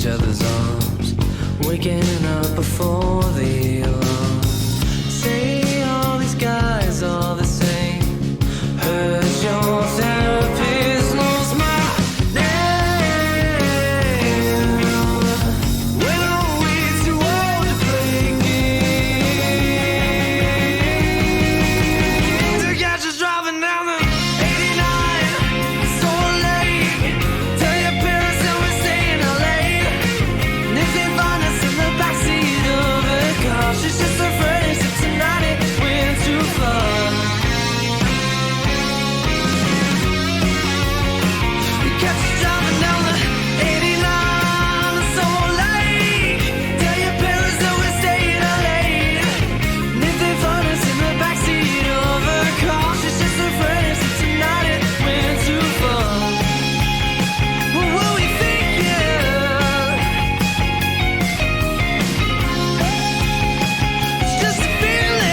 each other's arms, waking up before the alarm. Say all these guys are the same. Heard your therapist knows my name. When are we too old to play games? To catch us driving down the 89, so late. Tell your parents that we're staying out late. And if they find us in the backseat of a car, she's just afraid that tonight it went too far. We catch us driving down the 89, so late. Tell your parents that we're staying out late. And if they find us in the backseat of a car, she's just afraid that tonight it went too far. What will we think, yeah? It's just a feeling.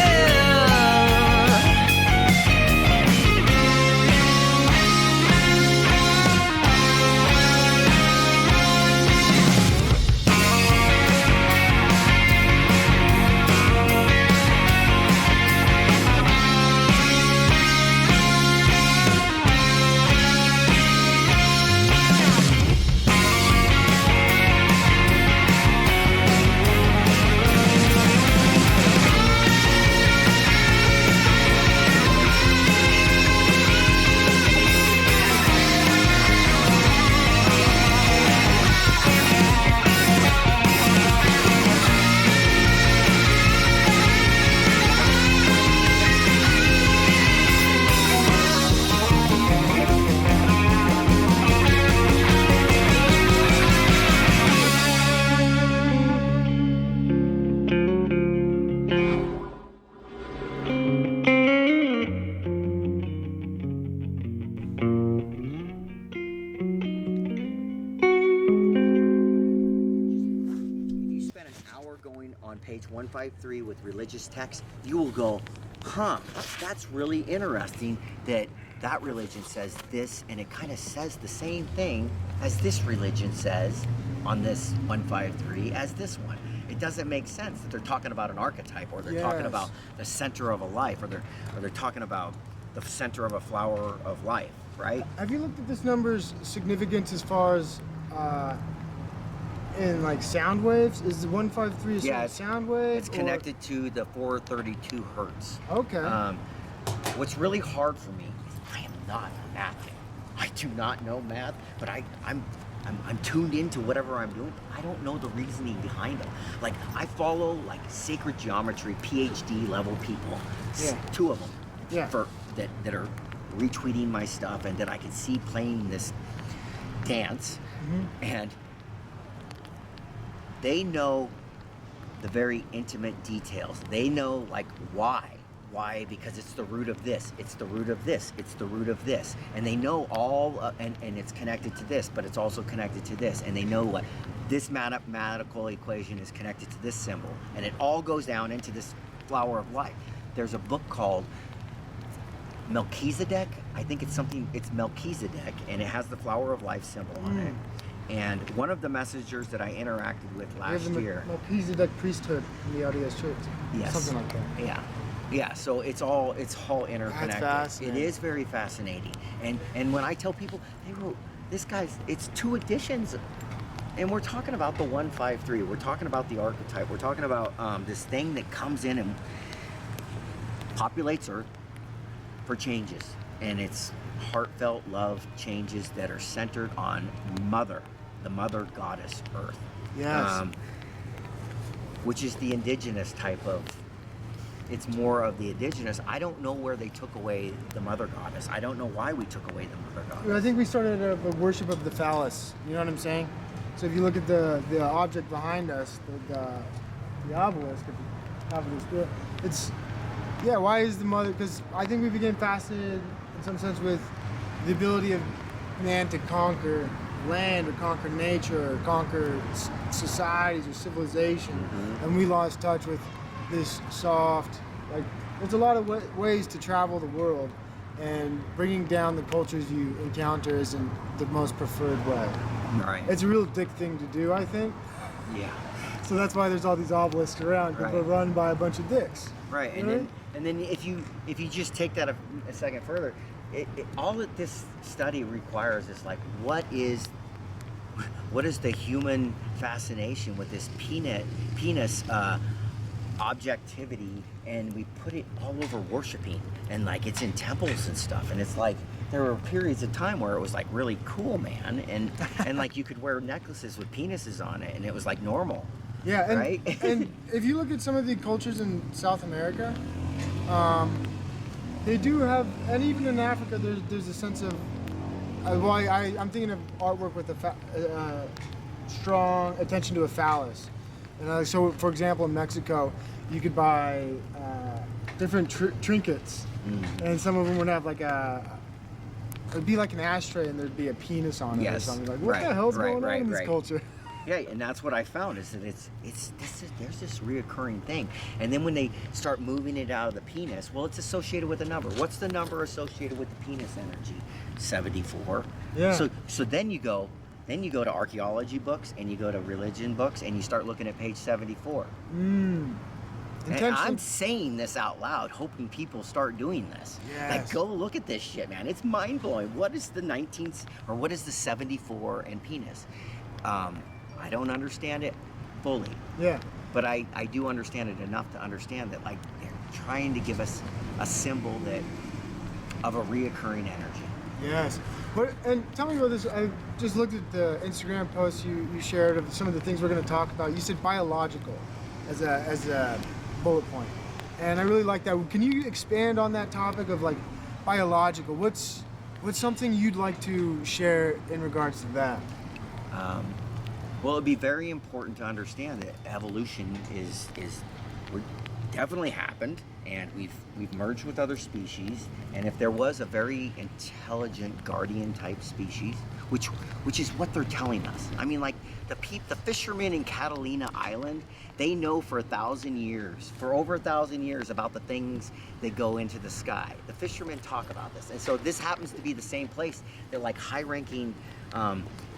If you spend an hour going on page 153 with religious text, you will go, huh, that's really interesting that that religion says this, and it kind of says the same thing as this religion says on this 153 as this one. It doesn't make sense that they're talking about an archetype, or they're talking Yes. about the center of a life, or they're talking about the center of a flower of life, right? Have you looked at this number's significance as far as in like sound waves? Is the 153 a Yeah, certain it's- sound wave? It's or- connected to the 432 hertz. Okay. What's really hard for me is I am not a math fan. I do not know math, but I'm tuned into whatever I'm doing. I don't know the reasoning behind them. Like, I follow like sacred geometry PhD level people. Yeah. Two of them. Yeah. That are retweeting my stuff and that I can see playing this dance, and they know the very intimate details. They know like why, because it's the root of this, it's the root of this, it's the root of this, and they know all, and it's connected to this, but it's also connected to this, and they know what this mathematical equation is connected to this symbol, and it all goes down into this flower of life. There's a book called Melchizedek. I think it's Melchizedek, and it has the flower of life symbol on it. And one of the messengers that I interacted with last year. Melchizedek priesthood in the LDS Church. Yes. Something like that. Yeah. So it's all interconnected. fascinating. It is very fascinating. And when I tell people, they wrote this guy's, it's 2 editions, and we're talking about the 153. We're talking about the archetype. We're talking about this thing that comes in and populates Earth for changes, and it's heartfelt love changes that are centered on the mother goddess Earth. Yes. Which is the indigenous type of, it's more of the indigenous. I don't know where they took away the mother goddess. I don't know why we took away the mother goddess. I think we started a worship of the phallus. You know what I'm saying? So if you look at the object behind us, the obelisk, at the top of the spirit, it's, yeah, why is the mother? Because I think we became fascinated in some sense with the ability of man to conquer land or conquer nature or conquer societies or civilization, and we lost touch with this soft, like, there's a lot of ways to travel the world, and bringing down the cultures you encounter isn't the most preferred way. Right. It's a real dick thing to do, I think. Yeah. So that's why there's all these obelisks around, because they're Right. run by a bunch of dicks. Right, and Right? then if you just take that a second further, all that this study requires is like, what is the human fascination with this penis objectivity, and we put it all over worshiping, and like it's in temples and stuff, and it's like there were periods of time where it was like really cool, man, and like you could wear necklaces with penises on it, and it was like normal. Yeah, and, Right? and if you look at some of the cultures in South America, they do have, and even in Africa, there's a sense of, I'm thinking of artwork with a strong attention to a phallus. And so, for example, in Mexico, you could buy different trinkets, and some of them would have like it'd be like an ashtray, and there'd be a penis on it or Yes, something. Like, what right, the hell's right, going on right, in this right. culture? Yeah, and that's what I found is that there's this reoccurring thing, and then when they start moving it out of the penis, well, it's associated with a number. What's the number associated with the penis energy? 74. Yeah. So then you go to archaeology books and you go to religion books and you start looking at page 74. And I'm saying this out loud, hoping people start doing this. Yes. Like, go look at this shit, man. It's mind blowing. What is the 19th, or what is the 74 and penis? I don't understand it fully, Yeah. but I do understand it enough to understand that, like, they're trying to give us a symbol of a reoccurring energy. Yes. And tell me about this. I just looked at the Instagram post you shared of some of the things we're going to talk about. You said biological as a bullet point, and I really like that. Can you expand on that topic of like biological? What's something you'd like to share in regards to that? Well, it'd be very important to understand that evolution definitely happened, and we've merged with other species. And if there was a very intelligent guardian type species, which is what they're telling us. I mean, like the fishermen in Catalina Island, they know for over 1,000 years about the things that go into the sky. The fishermen talk about this, and so this happens to be the same place that like high-ranking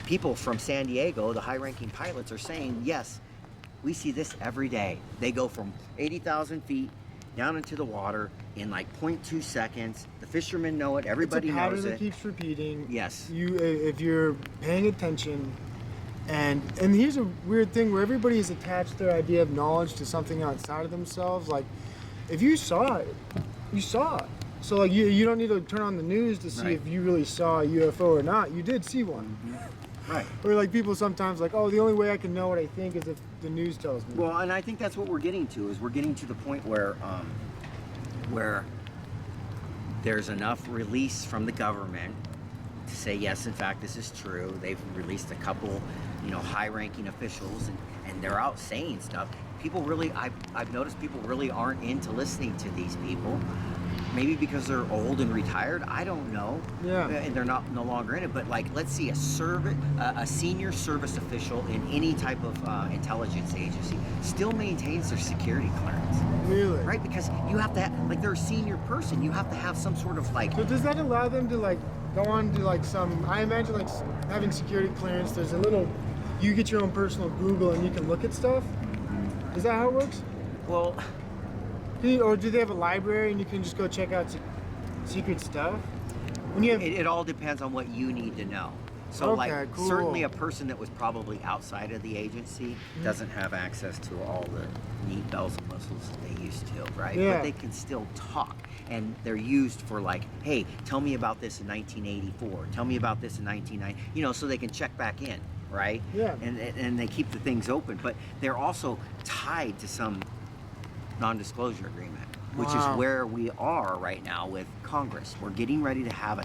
people from San Diego, the high-ranking pilots, are saying, yes, we see this every day. They go from 80,000 feet down into the water in like 0.2 seconds. The fishermen know it. Everybody it's a pattern knows that it. keeps repeating. Yes. If you're paying attention, and here's a weird thing where everybody has attached their idea of knowledge to something outside of themselves. Like, if you saw it, you saw it. So like you don't need to turn on the news to see Right. if you really saw a UFO or not. You did see one. Right. Or like people sometimes like, oh, the only way I can know what I think is if the news tells me. Well, and I think that's what we're getting to, is we're getting to the point where there's enough release from the government to say, yes, in fact, this is true. They've released a couple, high-ranking officials, and they're out saying stuff. People really, I've noticed people really aren't into listening to these people. Maybe because they're old and retired, I don't know. Yeah. And they're no longer in it. But like, let's see, a senior service official in any type of intelligence agency still maintains their security clearance, Really? right? Because you have to have, like, they're a senior person. You have to have some sort of like. So does that allow them to like go on to like some? I imagine like having security clearance. There's a little. You get your own personal Google and you can look at stuff. Is that how it works? Well, Or do they have a library and you can just go check out secret stuff? When you have, it all depends on what you need to know. So, like, Okay, cool. certainly a person that was probably outside of the agency doesn't have access to all the neat bells and whistles that they used to, right? Yeah. But they can still talk, and they're used for like, hey, tell me about this in 1984. Tell me about this in 1990. So they can check back in, right? Yeah. And they keep the things open, but they're also tied to some non-disclosure agreement, which Wow. is where we are right now with Congress. We're getting ready to have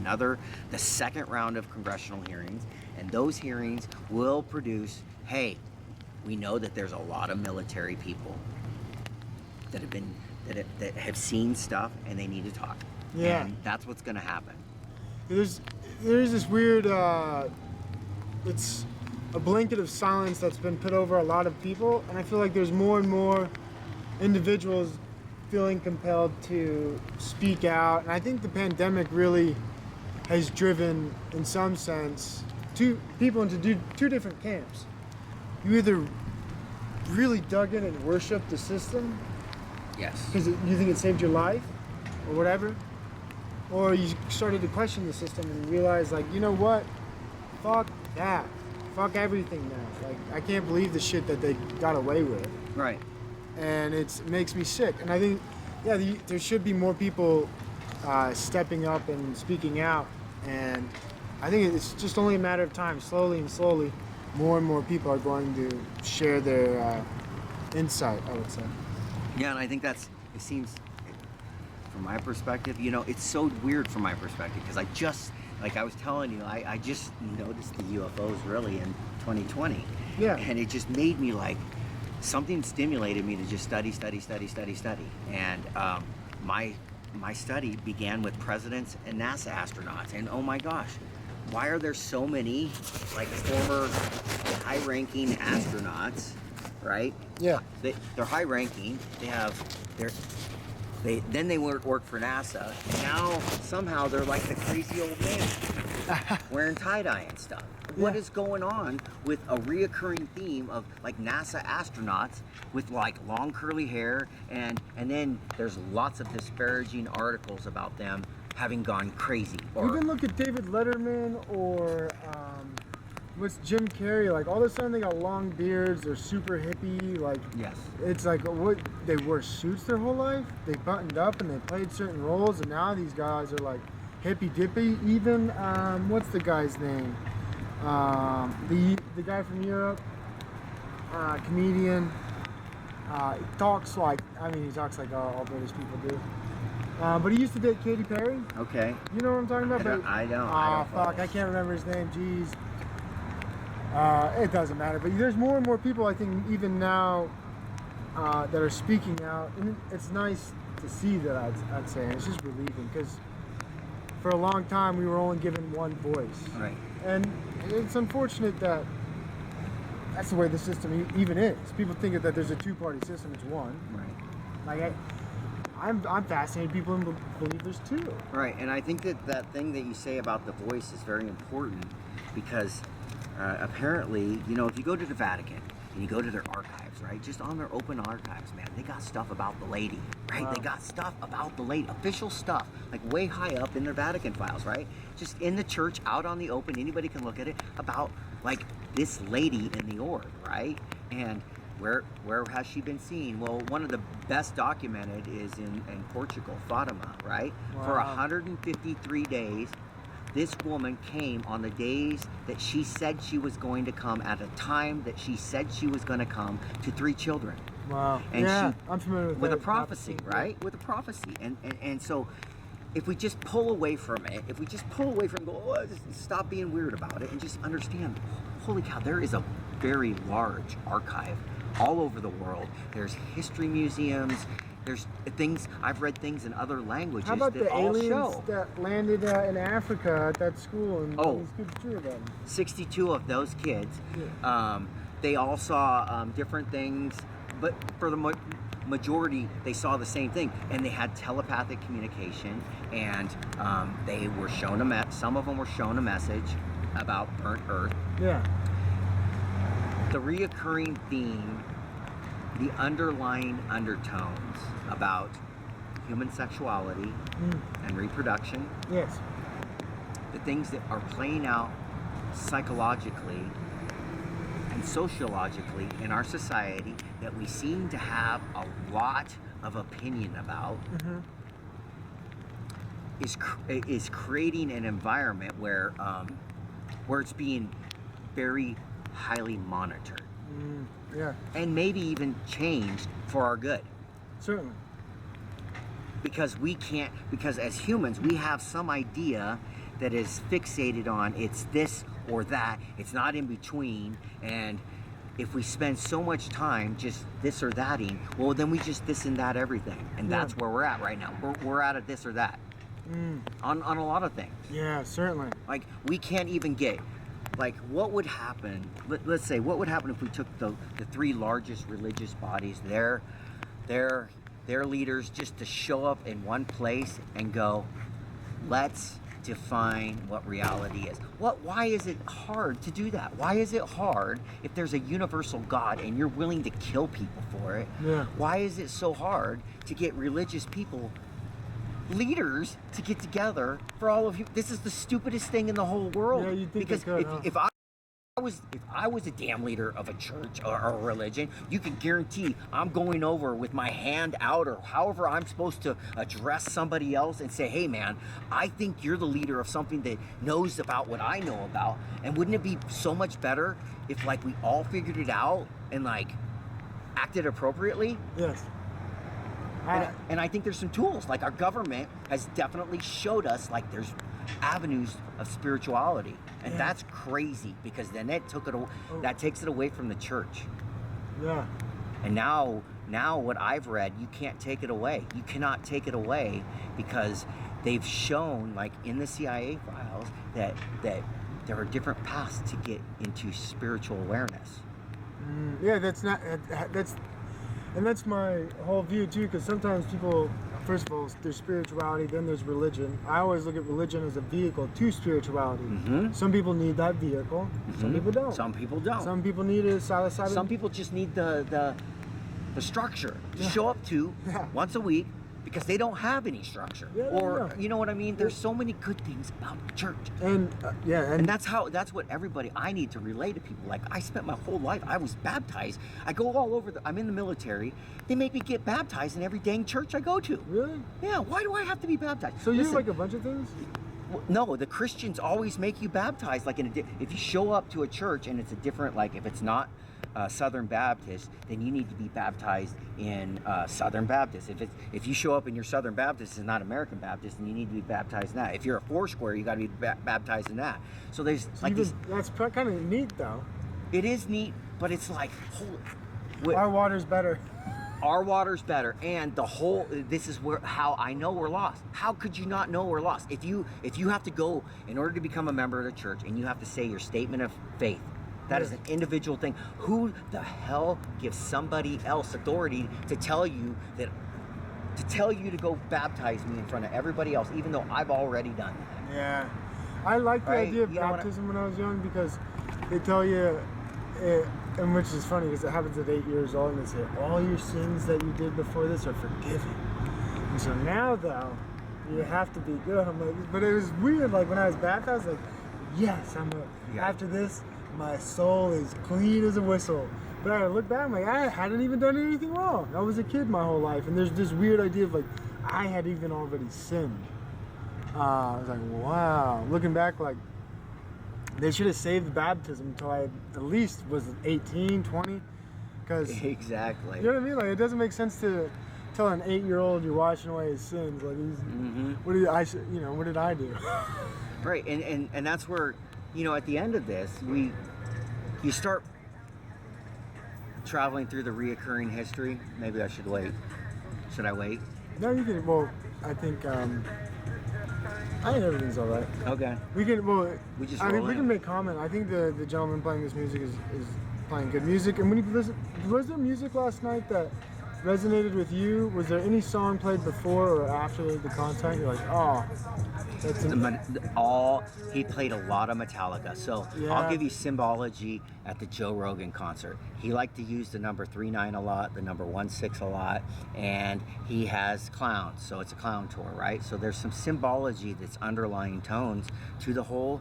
the second round of congressional hearings, and those hearings will produce, hey, we know that there's a lot of military people that have seen stuff, and they need to talk. Yeah. And that's what's going to happen. there's this weird. It's a blanket of silence that's been put over a lot of people, and I feel like there's more and more individuals feeling compelled to speak out. And I think the pandemic really has driven, in some sense, two people into two different camps. You either really dug in and worshiped the system Yes. because you think it saved your life or whatever, or you started to question the system and realize, like, you know what, fuck that, fuck everything now. Like, I can't believe the shit that they got away with, Right. and it makes me sick. And I think, yeah, there should be more people stepping up and speaking out, and I think it's just only a matter of time. Slowly and slowly, more and more people are going to share their insight, I would say. Yeah, and I think it seems, from my perspective, you know, it's so weird from my perspective because like I was telling you, I just noticed the UFOs really in 2020. Yeah. And it just made me like, something stimulated me to just study. And my study began with presidents and NASA astronauts. And oh my gosh, why are there so many like former high-ranking astronauts, right? Yeah. They're high-ranking. They work for NASA. And now somehow they're like the crazy old man wearing tie-dye and stuff. What Yeah. is going on with a reoccurring theme of like NASA astronauts with like long curly hair, and then there's lots of disparaging articles about them having gone crazy. Even look at David Letterman or what's Jim Carrey. Like, all of a sudden they got long beards. They're super hippie. Like, Yes. it's like what they wore suits their whole life. They buttoned up and they played certain roles, and now these guys are like hippy dippy. Even what's the guy's name? The guy from Europe, comedian. He talks like all British people do. But he used to date Katy Perry. Okay. You know what I'm talking about? I don't. Ah, fuck, I can't remember his name. Jeez. It doesn't matter. But there's more and more people, I think, even now, that are speaking out, and it's nice to see that. I'd say, and it's just relieving because for a long time we were only given one voice, Right. and it's unfortunate that that's the way the system even is. People think that there's a two-party system. It's one. Right. Like I'm fascinated. People believe there's two. Right, and I think that thing that you say about the voice is very important because apparently, you know, if you go to the Vatican and you go to their archives, right, just on their open archives, man, they got stuff about the lady, right? Wow. They got stuff about the lady, official stuff, like way high up in their Vatican files, right? Just in the church, out on the open, anybody can look at it, about like this lady in the orb, right? And where has she been seen? Well, one of the best documented is in Portugal, Fatima, right? For Wow. 153 days, this woman came on the days that she said she was going to come, at a time that she said she was going to come, to 3 children. Wow. And yeah, she- I'm familiar with With a that prophecy, yeah. right? With a prophecy. And so if we just pull away from it, if we just pull away from go, oh, just stop being weird about it and just understand, holy cow, there is a very large archive all over the world. There's history museums, there's things, I've read things in other languages How about that the all aliens show. that landed in Africa at that school and Oh. these kids drew them? 62 of those kids, Yeah. they all saw different things, but for the majority, they saw the same thing, and they had telepathic communication, and they were shown some of them were shown a message about burnt earth. Yeah. The reoccurring theme, the underlying undertones about human sexuality and reproduction, Yes. the things that are playing out psychologically and sociologically in our society that we seem to have a lot of opinion about, is creating an environment where it's being very highly monitored Yeah. and maybe even changed for our good. Certainly. Because as humans, we have some idea that is fixated on it's this or that, it's not in between, and if we spend so much time just this or thating, well, then we just this and that everything, and Yeah. that's where we're at right now. We're at a this or that on a lot of things. Yeah. Certainly. Like, we can't even get, like, what would happen, let's say, what would happen if we took the 3 largest religious bodies, their their leaders just to show up in one place and go, let's define what reality is. Why is it hard to do that? Why is it hard if there's a universal God and you're willing to kill people for it? Yeah. Why is it so hard to get religious people, leaders, to get together for all of you? This is the stupidest thing in the whole world. Yeah, you'd think because it could, huh? if I was a damn leader of a church or a religion, you can guarantee I'm going over with my hand out or however I'm supposed to address somebody else and say, hey man, I think you're the leader of something that knows about what I know about. And wouldn't it be so much better if like we all figured it out and like acted appropriately? Yes. And I think there's some tools. Like our government has definitely showed us like there's avenues of spirituality, and Yeah. that's crazy because then that takes it away from the church. Yeah. And now what I've read, you can't take it away. You cannot take it away because they've shown, like in the CIA files, that there are different paths to get into spiritual awareness. Yeah, that's my whole view too. Because sometimes people, first of all, there's spirituality, then there's religion. I always look at religion as a vehicle to spirituality. Mhm. Some people need that vehicle. Some people don't. Some people don't. Some people need a psilocybin. Some people just need the structure to show up to Yeah. once a week because they don't have any structure. Yeah, or yeah. you know what I mean? There's so many good things about the church. And And that's what everybody I need to relay to people. Like I spent my whole life, I was baptized. I go all over I'm in the military. They make me get baptized in every dang church I go to. really. Yeah, why do I have to be baptized? So you Listen, like a bunch of things. no, the Christians always make you baptized. Like if you show up to a church and it's a different, like if it's not Southern Baptist, then you need to be baptized in Southern Baptist. If you show up and you're Southern Baptist and not American Baptist, then you need to be baptized in that. If you're a Foursquare, you got to be baptized in that. So there's like Even, this. that's kind of neat though. It is neat, but it's like Our water's better. our water's better, and this is how I know we're lost. How could you not know we're lost? If you have to go in order to become a member of the church and you have to say your statement of faith, that is an individual thing. Who the hell gives somebody else authority to tell you to go baptize me in front of everybody else, even though I've already done that? Yeah. I like the Right? idea of You know what I- baptism when I was young because they tell you, and which is funny because it happens at 8 years old, and they say all your sins that you did before this are forgiven. And so now though, you have to be good. I'm like, but it was weird. Like when I was baptized, like, yes, Yeah. after this, my soul is clean as a whistle. But I look back, I'm like, I hadn't even done anything wrong. I was a kid my whole life, and there's this weird idea of like, I had even already sinned. I was like, wow. Looking back, like, they should have saved the baptism until I at least was 18, 20. Because, you Exactly. know what I mean? Like, it doesn't make sense to tell an 8-year-old you're washing away his sins. Like, what did I do? Right, and that's where, at the end of this, you start traveling through the reoccurring history. Maybe I should wait. Should I wait? No, you can. Well, I think everything's all right. Okay. We can. Well, We just I mean, roll we in. can make comment. I think the gentleman playing this music is playing good music. And when you listen, was there music last night that resonated with you? Was there any song played before or after the concert? You're like, oh, that's He played a lot of Metallica. So Yeah. I'll give you symbology at the Joe Rogan concert. He liked to use the number 39 a lot, the number 16 a lot, and he has clowns. So it's a clown tour, right? So there's some symbology that's underlying tones to the whole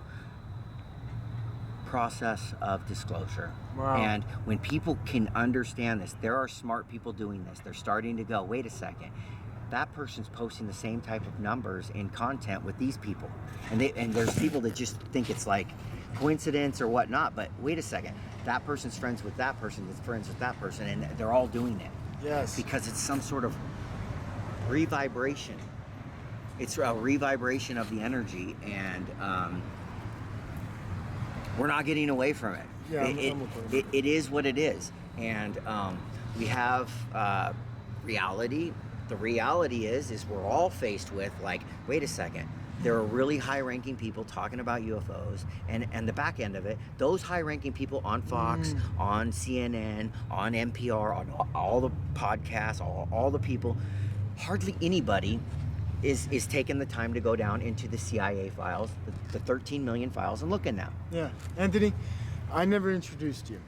process of disclosure. Wow. And when people can understand this, there are smart people doing this. They're starting to go, wait a second, that person's posting the same type of numbers in content with these people. And there's people that just think it's like coincidence or whatnot, but wait a second, that person's friends with that person that's friends with that person, and they're all doing it yes. because it's some sort of revibration. It's a revibration of the energy, and we're not getting away from it. Yeah, I'm okay. It is what it is, and we have reality. The reality is we're all faced with like, wait a second, there are really high-ranking people talking about UFOs, and the back end of it, those high-ranking people on Fox, on CNN, on NPR, on all the podcasts, all the people, hardly anybody is taking the time to go down into the CIA files, the 13 million files, and look in them. Yeah, Anthony, I never introduced you.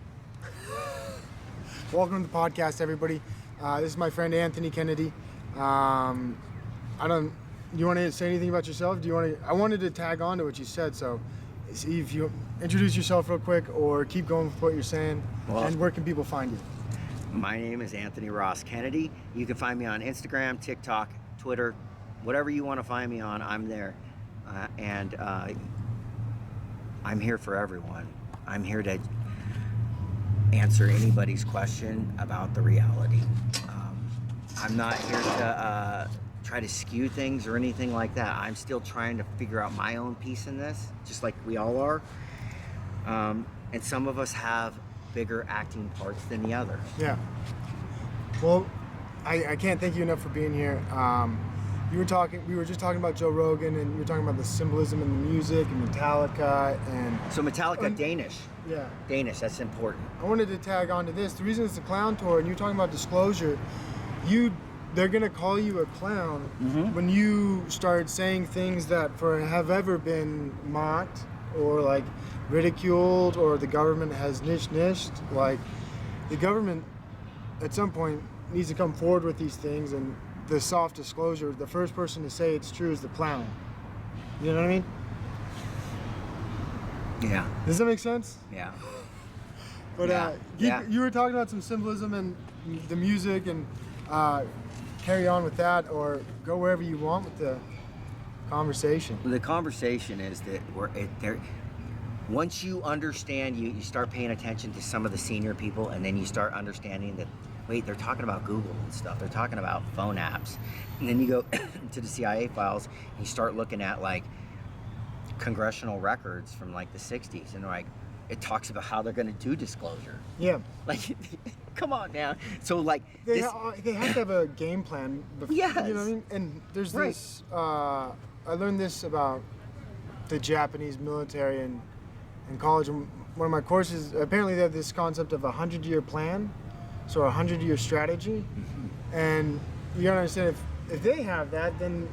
Welcome to the podcast, everybody. This is my friend Anthony Kennedy. You want to say anything about yourself? I wanted to tag on to what you said, so see if you introduce yourself real quick or keep going with what you're saying. Well, and where can people find you? My name is Anthony Ross Kennedy. You can find me on Instagram, TikTok, Twitter, whatever you want to find me on, I'm there. And I'm here for everyone. I'm here to answer anybody's question about the reality. I'm not here to try to skew things or anything like that. I'm still trying to figure out my own piece in this, just like we all are. And some of us have bigger acting parts than the other. Yeah. Well, I can't thank you enough for being here. We were just talking about Joe Rogan, and you were talking about the symbolism in the music and Metallica and. So Metallica, Danish. Yeah. Danish, that's important. I wanted to tag on to this. The reason it's a clown tour, and you're talking about disclosure, they're gonna call you a clown when you start saying things that have ever been mocked or like ridiculed, or the government has nished. Like, the government at some point needs to come forward with these things, and the soft disclosure, the first person to say it's true is the clown. You know what I mean? Yeah. Does that make sense? Yeah. But Yeah. you were talking about some symbolism and the music, and carry on with that, or go wherever you want with the conversation. The conversation is that once you understand, you start paying attention to some of the senior people, and then you start understanding that, wait, they're talking about Google and stuff. They're talking about phone apps. And then you go to the CIA files, and you start looking at like congressional records from like the 60s, and like it talks about how they're going to do disclosure. Yeah. Like, come on now. So like They this, they have to have a game plan. Yes. You know what I mean? And there's Right. this. I learned this about the Japanese military in college. In one of my courses, apparently they have this concept of a 100-year plan, so a 100-year strategy. And you gotta understand, if they have that, then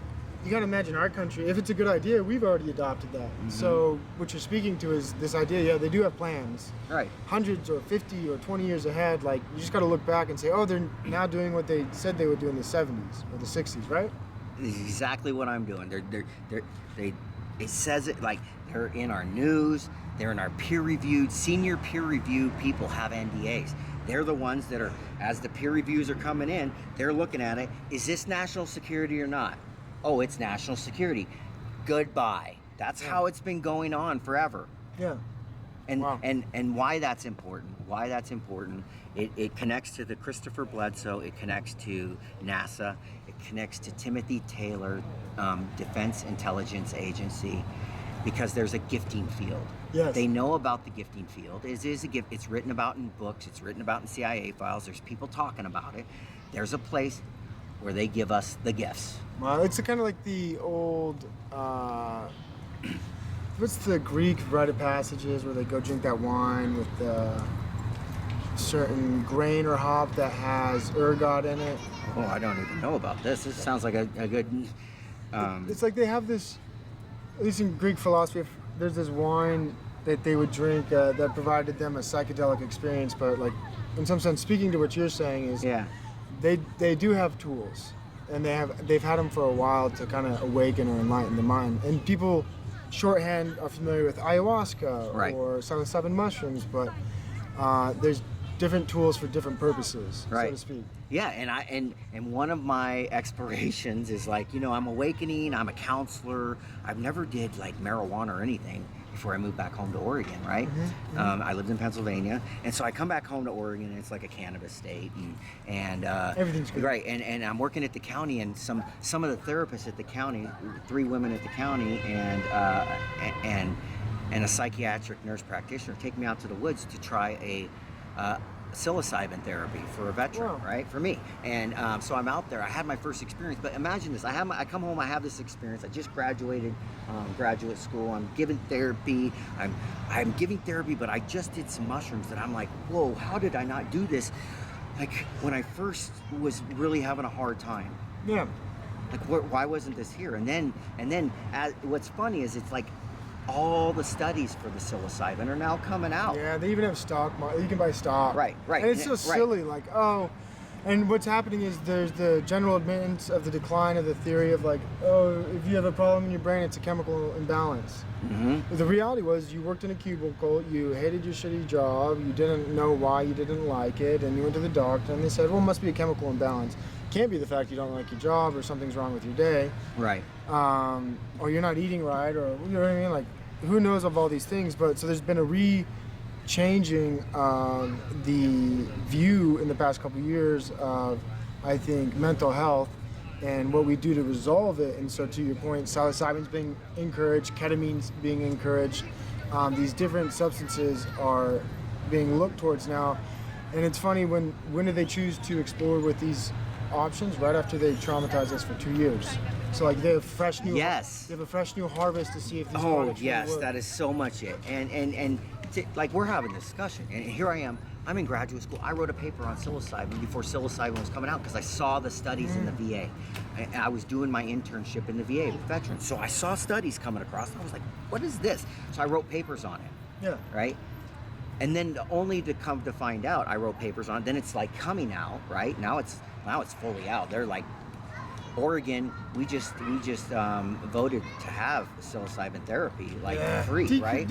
you gotta imagine our country. If it's a good idea, we've already adopted that. So what you're speaking to is this idea. Yeah, they do have plans. right. Hundreds or 50 or 20 years ahead. Like, you just got to look back and say, oh, they're now doing what they said they would do in the 70s or the 60s, right? This is exactly what I'm doing. It says it like they're in our news. They're in our senior peer-reviewed people have NDAs. They're the ones that are, as the peer reviews are coming in, they're looking at it. Is this national security or not? Oh, it's national security. Goodbye. That's how it's been going on forever. Yeah. And Wow. and why that's important. Why that's important. It connects to the Christopher Bledsoe. It connects to NASA. It connects to Timothy Taylor, Defense Intelligence Agency, because there's a gifting field. Yes. They know about the gifting field. It is a gift. It's written about in books. It's written about in CIA files. There's people talking about it. There's a place where they give us the gifts. Well, it's kind of like the old, what's the Greek rite of passages where they go drink that wine with the certain grain or hop that has ergot in it. Oh, I don't even know about this. This sounds like a good. It's like they have this, at least in Greek philosophy, there's this wine that they would drink that provided them a psychedelic experience. But like, in some sense, speaking to what you're saying is, Yeah. they do have tools, and they've had them for a while to kind of awaken or enlighten the mind. And people shorthand are familiar with ayahuasca Right. or psilocybin mushrooms, but there's different tools for different purposes, so Right. to speak. Yeah, and one of my explorations is like, I'm awakening. I'm a counselor. I've never did like marijuana or anything before I moved back home to Oregon, right? I lived in Pennsylvania, and so I come back home to Oregon, and it's like a cannabis state, and Everything's good. right. And I'm working at the county, and some of the therapists at the county, 3 women at the county, and a psychiatric nurse practitioner take me out to the woods to try a psilocybin therapy for a veteran, Wow. right? For me. And so I'm out there. I had my first experience. But imagine this. I come home, I have this experience. I just graduated graduate school. I'm giving therapy. I'm giving therapy, but I just did some mushrooms that I'm like, whoa, how did I not do this? Like when I first was really having a hard time. Yeah. Like why wasn't this here? And then what's funny is it's like all the studies for the psilocybin are now coming out. Yeah, they even have you can buy stock. Right. And it's so Right. silly, like, oh, and what's happening is there's the general admittance of the decline of the theory of like, oh, if you have a problem in your brain, it's a chemical imbalance. Mm-hmm. The reality was you worked in a cubicle, you hated your shitty job, you didn't know why you didn't like it, and you went to the doctor and they said, well, it must be a chemical imbalance. Can't be the fact you don't like your job or something's wrong with your day. Right. Or you're not eating right, or you know what I mean? Like, who knows of all these things? But so there's been a changing the view in the past couple of years of, I think, mental health and what we do to resolve it. And so to your point, psilocybin's being encouraged, ketamine's being encouraged. These different substances are being looked towards now. And it's funny, when do they choose to explore with these options? Right after they traumatize us for 2 years. So like they have fresh new Yes. they have a fresh new harvest to see if these Oh products really yes, work. that is so much it. And like we're having a discussion, and here I am. I'm in graduate school. I wrote a paper on psilocybin before psilocybin was coming out because I saw the studies in the VA. I was doing my internship in the VA with veterans, so I saw studies coming across. And I was like, "What is this?" So I wrote papers on it. Yeah. Right. And then only to come to find out, I wrote papers on it. Then it's like coming out, right? Now it's fully out. They're like, Oregon, we just voted to have psilocybin therapy, like free, right?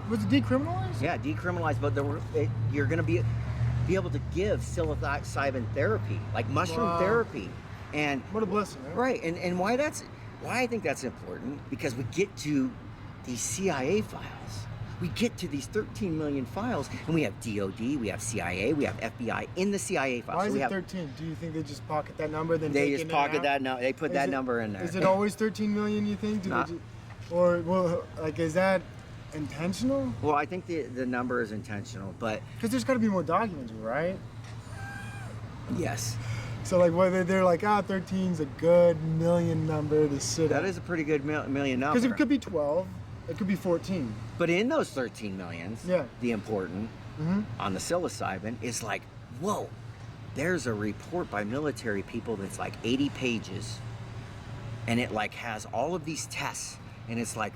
Was it decriminalized? Yeah, decriminalized, but you're going to be able to give psilocybin therapy, like mushroom Wow. therapy, and What a blessing, right? right, and why I think that's important, because we get to these CIA files. We get to these 13 million files, and we have DOD, we have CIA, we have FBI in the CIA files. Why So is we it have, 13? Do you think they just pocket that number? Then they take just it in pocket and out? that number. They put that number in there. Is it always 13 million? You think? Not- Or well, like, is that intentional? Well, I think the number is intentional, but Because there's got to be more documents, right? yes, So like whether they're like 13's a good million number to sit that at. is a pretty good million number. Because it could be 12, it could be 14. But in those 13 millions, Yeah. the important Mm-hmm. on the psilocybin is like, whoa, there's a report by military people that's like 80 pages, and it like has all of these tests, and it's like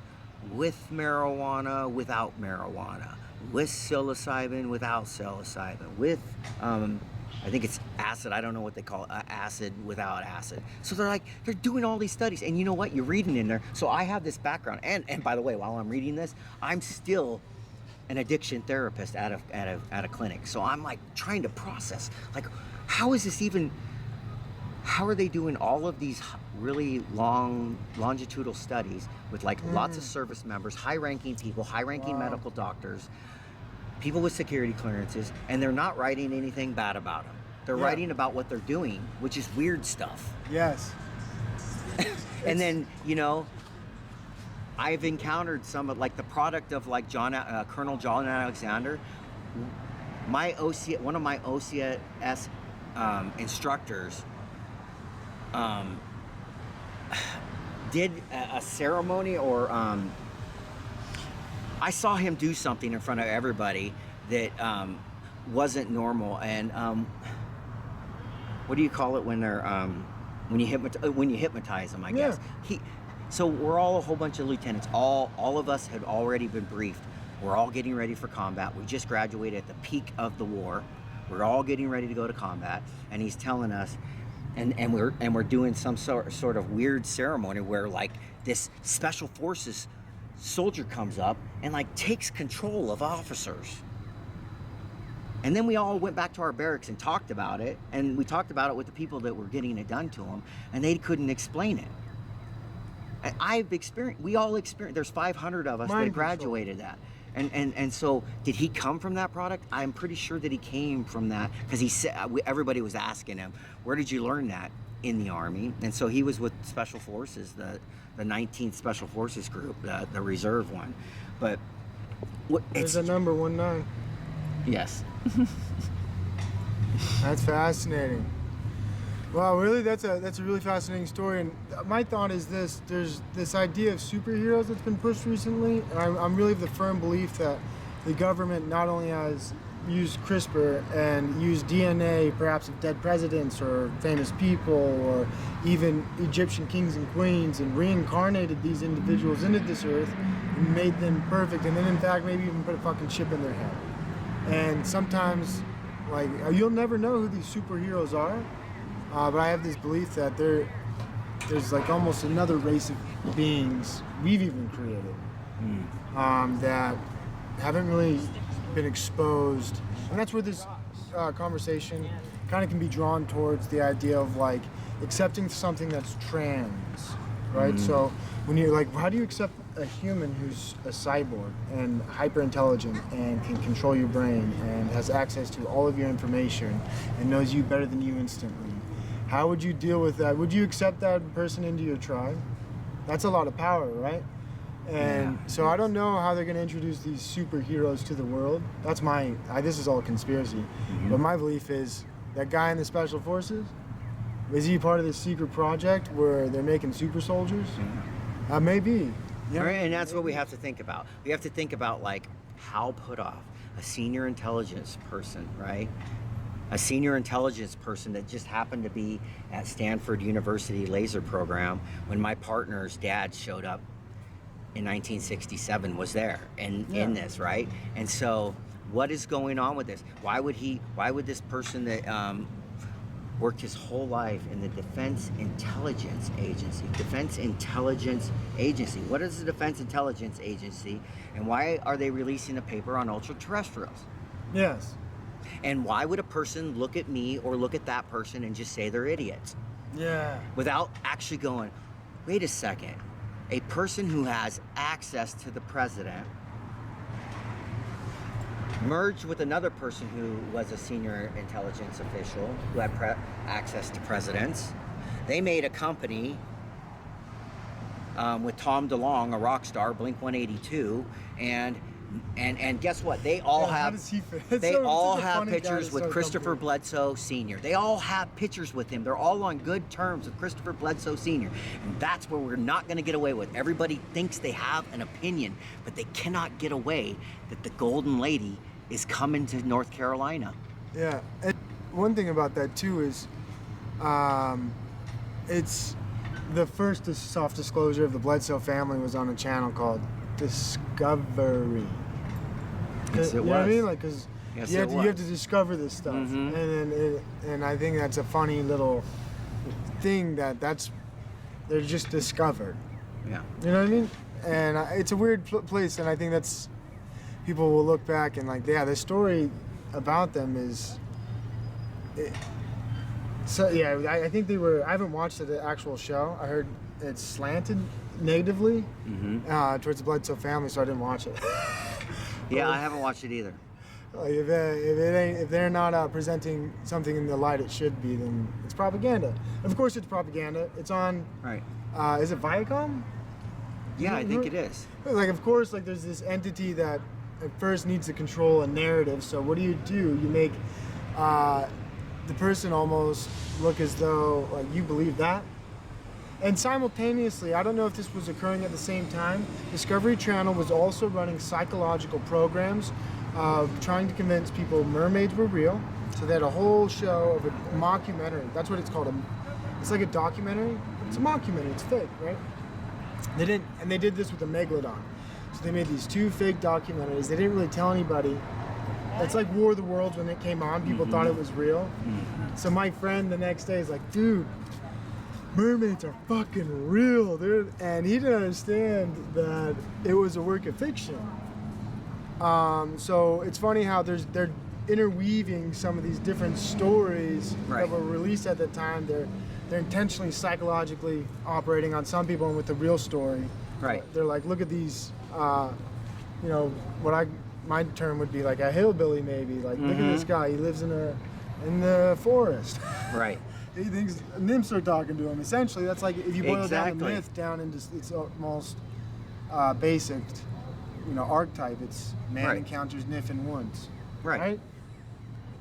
with marijuana, without marijuana, with psilocybin, without psilocybin, with I think it's acid. I don't know what they call it. Acid, without acid. So they're doing all these studies, and you know what? You're reading in there. So I have this background, and by the way, while I'm reading this, I'm still an addiction therapist at a clinic. So I'm like trying to process, like, how is this even? How are they doing all of these really long longitudinal studies with like lots of service members, high-ranking people, high-ranking Wow. medical doctors, people with security clearances, and they're not writing anything bad about them. They're Yeah. writing about what they're doing, which is weird stuff. Yes. And then, you know, I've encountered some of like the product of like Colonel John Alexander. One of my OCS instructors did a ceremony, or I saw him do something in front of everybody that wasn't normal. And what do you call it when they're when you hypnotize them? I Yeah. guess So we're all a whole bunch of lieutenants. All of us had already been briefed. We're all getting ready for combat. We just graduated at the peak of the war. We're all getting ready to go to combat, and he's telling us, and we're doing some sort of weird ceremony where like this special forces soldier comes up and like takes control of officers. And then we all went back to our barracks and talked about it, and we talked about it with the people that were getting it done to them, and they couldn't explain it. We all experienced, there's 500 of us Mind that graduated that. And so did he come from that product? I'm pretty sure that he came from that, because he said, everybody was asking him, where did you learn that? In the Army. And so he was with Special Forces, the 19th Special Forces Group, the reserve one. But There's a number 19. yes. That's fascinating. Wow, really, that's a really fascinating story. And my thought is this: there's this idea of superheroes that's been pushed recently, and I'm really of the firm belief that the government not only has used CRISPR and used DNA, perhaps of dead presidents or famous people, or even Egyptian kings and queens, and reincarnated these individuals into this earth and made them perfect, and then in fact maybe even put a fucking chip in their head. And sometimes, like, you'll never know who these superheroes are. But I have this belief that there's like almost another race of beings we've even created that haven't really been exposed. And that's where this conversation kind of can be drawn towards the idea of like accepting something that's trans, right? So when you're like, how do you accept a human who's a cyborg and hyper intelligent and can control your brain and has access to all of your information and knows you better than you instantly? How would you deal with that? Would you accept that person into your tribe? That's a lot of power, right? And so I don't know how they're going to introduce these superheroes to the world. That's this is all conspiracy. But my belief is that guy in the special forces, is he part of this secret project where they're making super soldiers? Maybe. Yeah. Right, and that's what we have to think about. We have to think about like how put off a senior intelligence person, right? A senior intelligence person that just happened to be at Stanford University laser program when my partner's dad showed up in 1967 was there and in this, right? And so what is going on with this? Why would this person that worked his whole life in the Defense Intelligence Agency? What is the Defense Intelligence Agency, and why are they releasing a paper on ultra-terrestrials? Yes. And why would a person look at me or look at that person and just say they're idiots? Yeah. Without actually going, wait a second, a person who has access to the president merged with another person who was a senior intelligence official who had access to presidents. They made a company with Tom DeLonge, a rock star, Blink 182, and guess what? They all How have does he fit? they So- all such a have funny guy pictures to with start Christopher company. Bledsoe Sr. They all have pictures with him. They're all on good terms with Christopher Bledsoe Sr. And that's where we're not going to get away with. Everybody thinks they have an opinion, but they cannot get away that the Golden Lady is coming to North Carolina. Yeah, and one thing about that too is, it's the first soft disclosure of the Bledsoe family was on a channel called Discovery. Yes, it You know what I was. mean? Like, because Yes, you it have to was. discover this stuff, and I think that's a funny little thing that's they're just discovered. Yeah. You know what I mean? And it's a weird place, and I think that's people will look back and like, yeah, the story about them is. So yeah, I think they were. I haven't watched the actual show. I heard it's slanted negatively towards the Bledsoe family, so I didn't watch it. Yeah, I haven't watched it either. Like if they're not presenting something in the light it should be, then it's propaganda. Of course, it's propaganda. It's on. Right. Is it Viacom? Yeah, I think it is. Like, of course, like there's this entity that at first needs to control a narrative. So what do? You make the person almost look as though like you believe that. And simultaneously, I don't know if this was occurring at the same time, Discovery Channel was also running psychological programs trying to convince people mermaids were real. So they had a whole show of a mockumentary. That's what it's called. It's like a documentary. It's a mockumentary. It's fake, right? They did this with the Megalodon. So they made these two fake documentaries. They didn't really tell anybody. It's like War of the Worlds when it came on. People thought it was real. So my friend the next day is like, dude, mermaids are fucking real, dude. And he didn't understand that it was a work of fiction. So it's funny how they're interweaving some of these different stories that were released at the time. They're intentionally psychologically operating on some people and with the real story. Right. They're like, look at these, my term would be like a hillbilly maybe. Like, look at this guy. He lives in the forest. Right. He thinks nymphs are talking to him. Essentially, that's like if you boil down the Exactly. myth down into its most basic, archetype. It's man Right. encounters nymph in woods. Right.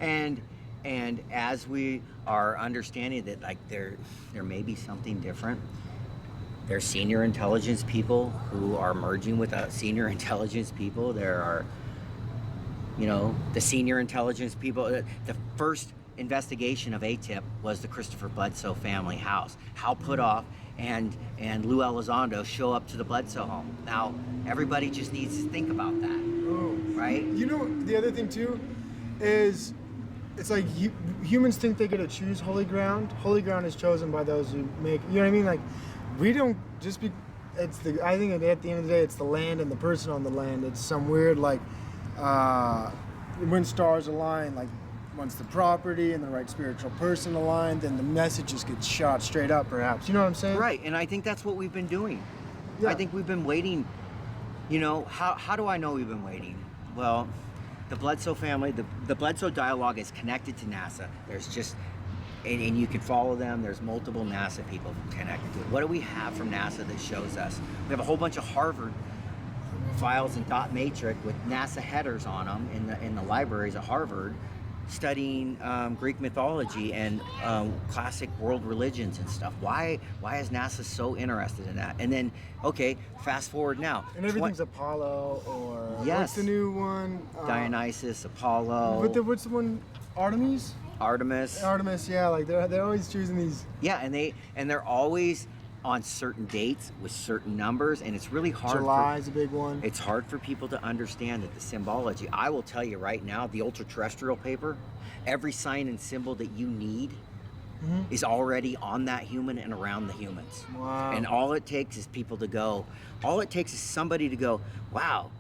And And as we are understanding that, like, there may be something different, there's senior intelligence people who are merging with senior intelligence people. There are, the senior intelligence people. The first investigation of ATIP was the Christopher Bledsoe family house. Hal Puthoff and Lou Elizondo show up to the Bledsoe home. Now, everybody just needs to think about that, right? You know, the other thing too is it's like humans think they get to choose holy ground. Holy ground is chosen by those who make. You know what I mean? Like, we don't just be. I think at the end of the day, it's the land and the person on the land. It's some weird like when stars align, like once the property and the right spiritual person aligned, then the message just gets shot straight up. Perhaps, you know what I'm saying? Right, and I think that's what we've been doing. Yeah. I think we've been waiting. How do I know we've been waiting? Well, the Bledsoe family, the Bledsoe dialogue is connected to NASA. There's just, and you can follow them. There's multiple NASA people connected to it. What do we have from NASA that shows us? We have a whole bunch of Harvard files and dot matrix with NASA headers on them in the libraries at Harvard, studying Greek mythology and classic world religions and stuff. Why is NASA so interested in that? And then, okay, fast forward now. And everything's Apollo or Yes. what's the new one? Dionysus, Apollo, What's the one? Artemis? Artemis. Artemis, yeah. Like they're always choosing these. Yeah, and they're always on certain dates with certain numbers, and it's really hard. July's a big one. It's hard for people to understand that the symbology. I will tell you right now, the ultra-terrestrial paper, every sign and symbol that you need is already on that human and around the humans. Wow. And all it takes is all it takes is somebody to go, wow,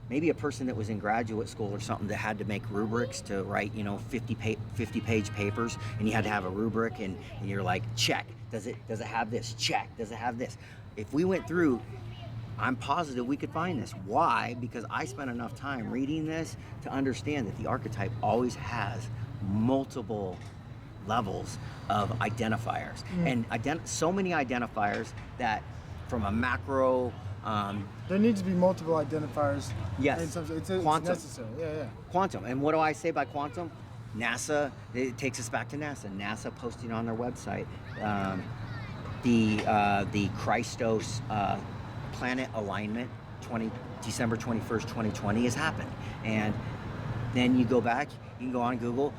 maybe a person that was in graduate school or something that had to make rubrics to write, 50-page papers, and you had to have a rubric, and you're like, check. Does it have this? Check. Does it have this? If we went through, I'm positive we could find this. Why? Because I spent enough time reading this to understand that the archetype always has multiple levels of identifiers, and so many identifiers that from a macro. There needs to be multiple identifiers. Yes. It's Quantum. necessary. Yeah. Quantum. And what do I say by quantum? NASA, it takes us back to NASA. NASA posting on their website the Christos planet alignment, December 21st, 2020 has happened. And then you go back, you can go on Google,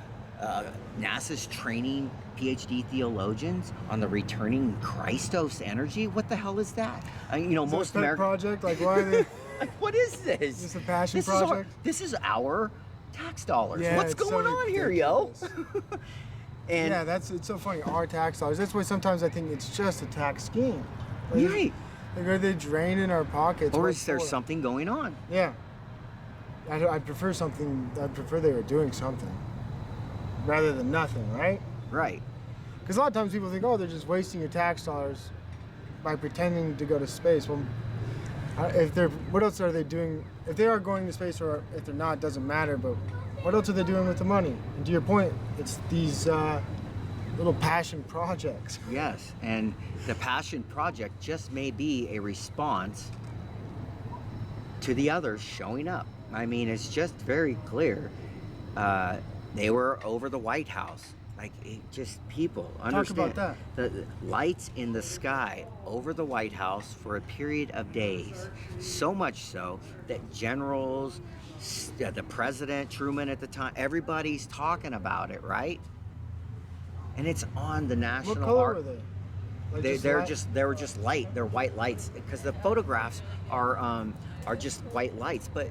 NASA's training PhD theologians on the returning Christos energy. What the hell is that? Most pet Americans. project, like why are they? Like, what is this? Is this a passion This project? This is our tax dollars. Yeah, What's it's so going on here, yo? ridiculous. And Yeah, it's so funny. Our tax dollars. That's why sometimes I think it's just a tax scheme. Like, right. Like, are they draining our pockets? Or What is there for? something going on? Yeah. I'd prefer something. I'd prefer they were doing something rather than nothing, right? Right. Because a lot of times people think, oh, they're just wasting your tax dollars by pretending to go to space. Well, what else are they doing? If they are going to space or if they're not, doesn't matter. But what else are they doing with the money? And to your point, it's these little passion projects. Yes. And the passion project just may be a response to the others showing up. I mean, it's just very clear. They were over the White House. Like, just people understand. about The lights in the sky over the White House for a period of days. So much so that generals, the president, Truman at the time, everybody's talking about it, right? And it's on the national What color art. were they? Like They were just light. They're white lights because the photographs are just white lights. But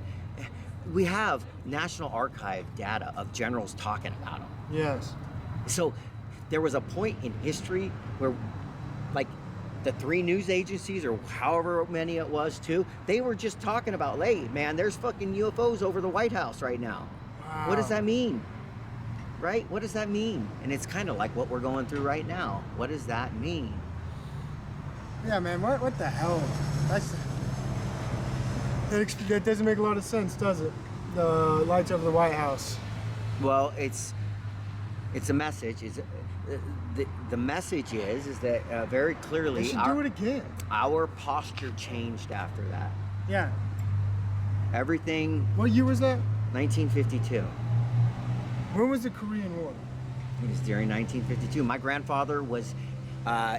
we have National Archive data of generals talking about them. Yes. So there was a point in history where, like, the 3 news agencies or however many it was too, they were just talking about, hey man, there's fucking UFOs over the White House right now. Wow. What does that mean? Right? What does that mean? And it's kind of like what we're going through right now. What does that mean? Yeah, man. What the hell? That doesn't make a lot of sense, does it? The lights over the White House. Well, it's a message. The message is that very clearly They should do it again. our posture changed after that. Yeah. Everything, What year was that? 1952. When was the Korean War? It was during 1952. My grandfather was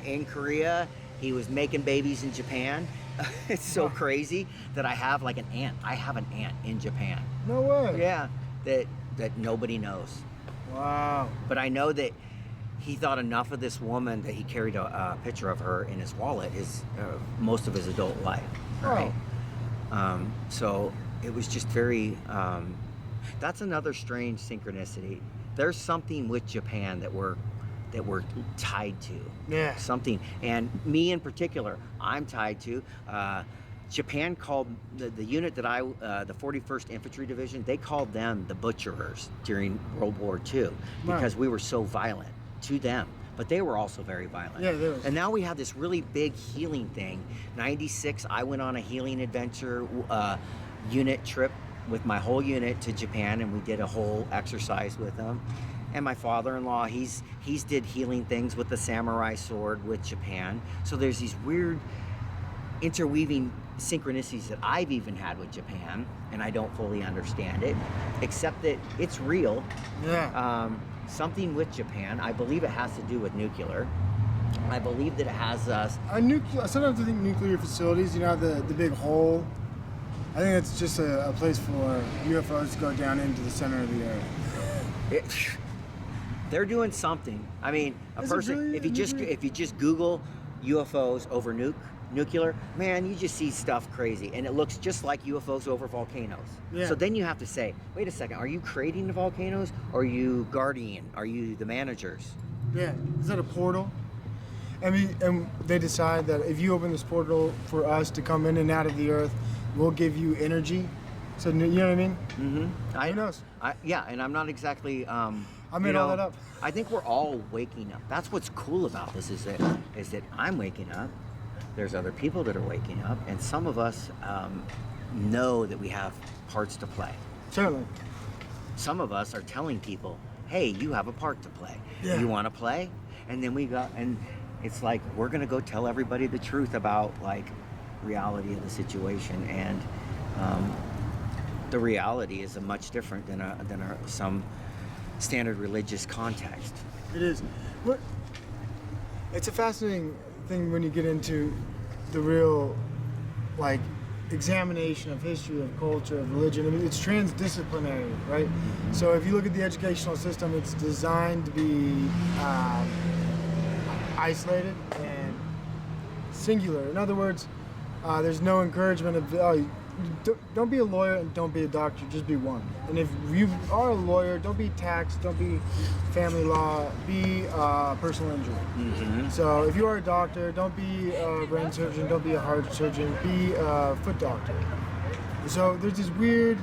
in Korea. He was making babies in Japan. It's so crazy that I have like an aunt. I have an aunt in Japan. No way. Yeah, that nobody knows. Wow. But I know that he thought enough of this woman that he carried a picture of her in his wallet most of his adult life. Right. So it was just very. That's another strange synchronicity. There's something with Japan that we're tied to. Yeah. Something, and me in particular, I'm tied to. Japan called the unit that the 41st Infantry Division, they called them the Butcherers during World War II because we were so violent to them. But they were also very violent. Yeah, they were. And now we have this really big healing thing. 96, I went on a healing adventure unit trip with my whole unit to Japan, and we did a whole exercise with them. And my father-in-law, he's did healing things with the samurai sword with Japan. So there's these weird interweaving synchronicities that I've even had with Japan, and I don't fully understand it, except that it's real. Yeah. Something with Japan, I believe it has to do with nuclear. I believe that it has us. Sometimes I think nuclear facilities, you know, the big hole. I think it's just a place for UFOs to go down into the center of the earth. They're doing something. I mean, Is it really? if you just Google UFOs over nuclear, man, you just see stuff crazy, and it looks just like UFOs over volcanoes. Yeah. So then you have to say, wait a second, are you creating the volcanoes, or are you guardian? Are you the managers? Yeah. Is that a portal? And they decide that if you open this portal for us to come in and out of the earth, we'll give you energy. So you know what I mean? Mm-hmm. Who knows? Yeah, and I'm not exactly. I made all that up. I think we're all waking up. That's what's cool about this is that I'm waking up. There's other people that are waking up, and some of us know that we have parts to play. Certainly. Some of us are telling people, "Hey, you have a part to play. Yeah. You want to play?" And then we go, and it's like we're gonna go tell everybody the truth about like reality of the situation, and the reality is much different than some standard religious context. It is. What? It's a fascinating thing when you get into the real, like, examination of history, of culture, of religion. I mean, it's transdisciplinary, right? So if you look at the educational system, it's designed to be isolated and singular. In other words, there's no encouragement of don't be a lawyer and don't be a doctor, just be one. And if you are a lawyer, don't be tax, don't be family law, be personal injury. Mm-hmm. So if you are a doctor, don't be a brain surgeon, don't be a heart surgeon, be a foot doctor. So there's this weird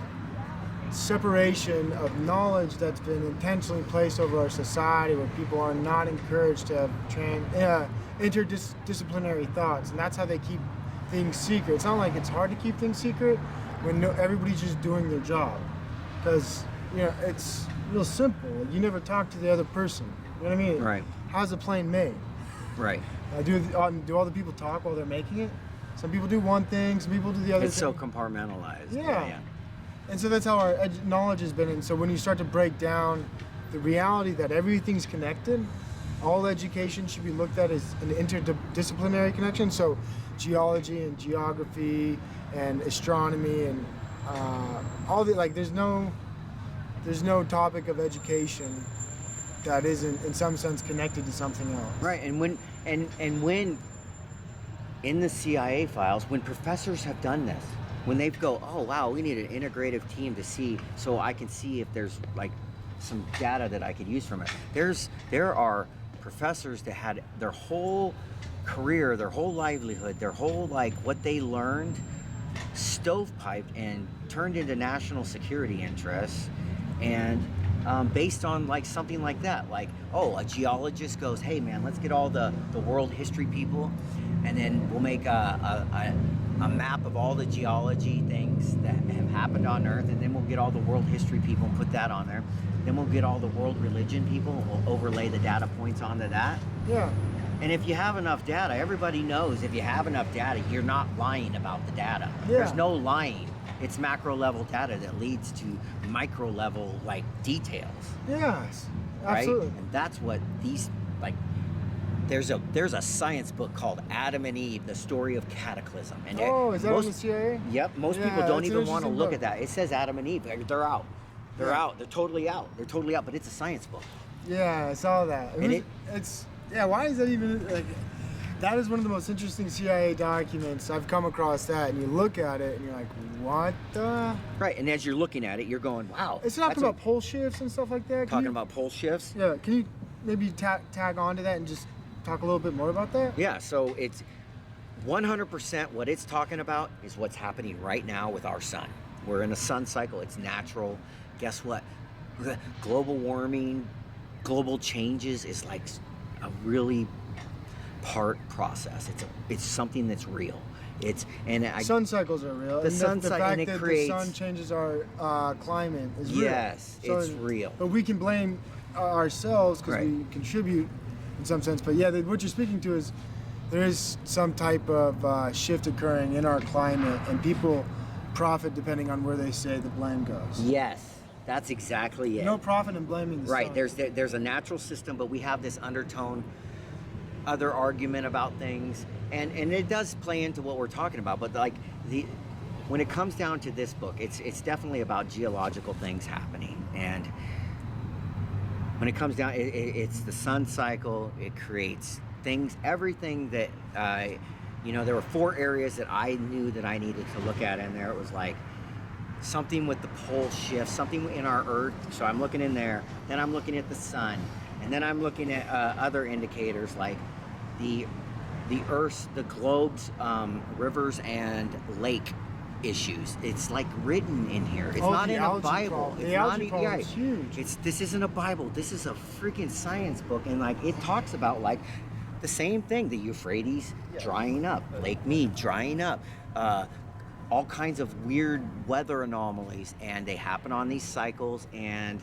separation of knowledge that's been intentionally placed over our society where people are not encouraged to have interdisciplinary thoughts, and that's how they keep things secret. It's not like it's hard to keep things secret when everybody's just doing their job, because it's real simple. You never talk to the other person. You know what I mean? Right. How's a plane made? Right. Do all the people talk while they're making it? Some people do one thing, some people do the other It's thing. so compartmentalized. Yeah. And so that's how our knowledge has been. And so when you start to break down the reality that everything's connected, all education should be looked at as an interdisciplinary connection. So geology and geography and astronomy and all the there's no topic of education that isn't in some sense connected to something else. Right. And when in the CIA files, when professors have done this, when they go, oh wow, we need an integrative team to see, so I can see if there's like some data that I could use from it. There are professors that had their whole career, their whole livelihood, their whole what they learned stovepiped and turned into national security interests, and based on something like that, a geologist goes, hey man, let's get all the world history people, and then we'll make a map of all the geology things that have happened on Earth, and then we'll get all the world history people and put that on there. Then we'll get all the world religion people and we'll overlay the data points onto that. Yeah. And if you have enough data, everybody knows if you have enough data, you're not lying about the data. Yeah. There's no lying it's macro level data that leads to micro level like details, Yes, right? absolutely. And that's what these like. There's a science book called Adam and Eve: The Story of Cataclysm. And Oh, is that on most, the CIA? Yep. Most Yeah, people don't that's an even want to interesting look book. at that. It says Adam and Eve. They're out. They're Yeah. out. They're totally out. They're totally out. But it's a science book. Yeah, I saw that. And It's yeah. Why is that even like? That is one of the most interesting CIA documents I've come across. That, and you look at it, and you're like, what the? Right. And as you're looking at it, you're going, wow. It's talking that's about pole shifts and stuff like that. Can talking you- about pole shifts. Yeah, can you maybe tag on to that and just talk a little bit more about that? Yeah, so it's 100% what it's talking about is what's happening right now with our sun. We're in a sun cycle, it's natural. Guess what? Global warming, global changes is like a really part process. It's something that's real. Sun cycles are real. The and sun the cycle, fact and it that creates- the sun changes our climate is real. Yes, it's real. But we can blame ourselves because Right. we contribute in some sense. But yeah, what you're speaking to is there is some type of shift occurring in our climate, and people profit depending on where they say the blame goes. Yes, that's exactly it. No profit in blaming the Right, sun. there's a natural system, but we have this undertone, other argument about things, and it does play into what we're talking about. But like when it comes down to this book, it's definitely about geological things happening, and when it comes down, it's the sun cycle. It creates things, everything that there were 4 areas that I knew that I needed to look at in there. It was like something with the pole shift, something in our Earth. So I'm looking in there. Then I'm looking at the sun, and then I'm looking at other indicators like the Earth's, the globe's rivers and lake issues. It's like written in here. It's Oh, not the in a algae Bible. problem. It's The not algae problem is huge. This isn't a Bible. This is a freaking science book, and like it talks about like the same thing: the Euphrates drying up, Lake Mead drying up, all kinds of weird weather anomalies, and they happen on these cycles. And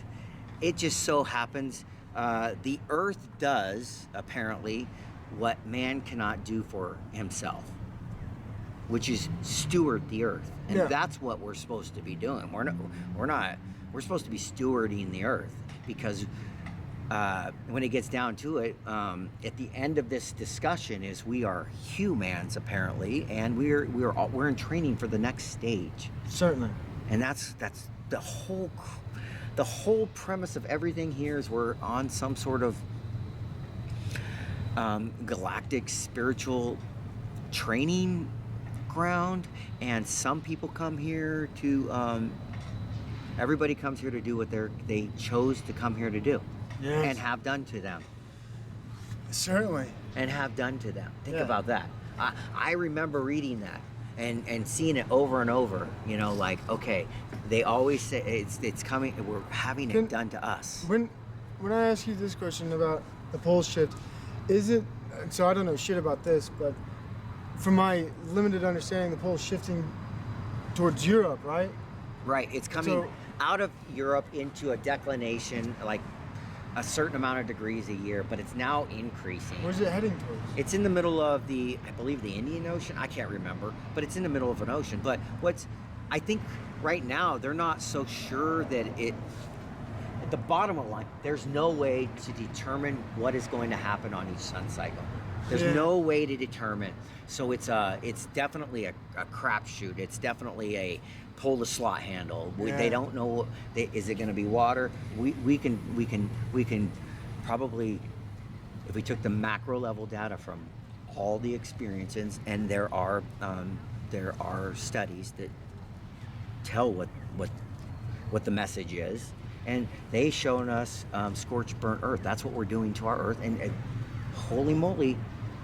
it just so happens the Earth does apparently what man cannot do for himself, which is steward the earth. And Yeah. that's what we're supposed to be doing. We're supposed to be stewarding the earth, because when it gets down to it, at the end of this discussion is we are humans apparently, and we're in training for the next stage. Certainly. And that's the whole premise of everything here is we're on some sort of galactic spiritual training ground, and some people come here to everybody comes here to do what they chose to come here to do. Yes. And have done to them. Certainly. And have done to them. Think Yeah. about that. I remember reading that and seeing it over and over. Like, okay, they always say it's coming. We're having Can- it done to us. When I ask you this question about the pole shift, is it, so I don't know shit about this, but from my limited understanding, the pole's shifting towards Europe, right? Right. It's coming So- out of Europe into a declination, like a certain amount of degrees a year, but it's now increasing. Where's it heading towards? It's in the middle of I believe the Indian Ocean. I can't remember, but it's in the middle of an ocean. But I think right now they're not so sure that at the bottom of the line, there's no way to determine what is going to happen on each sun cycle. There's Yeah. no way to determine. So it's definitely a crapshoot. It's definitely a pull the slot handle. Yeah. They don't know. Is it going to be water? We can probably, if we took the macro level data from all the experiences, and there are studies that tell what the message is, and they shown us scorched burnt earth. That's what we're doing to our earth, and holy moly,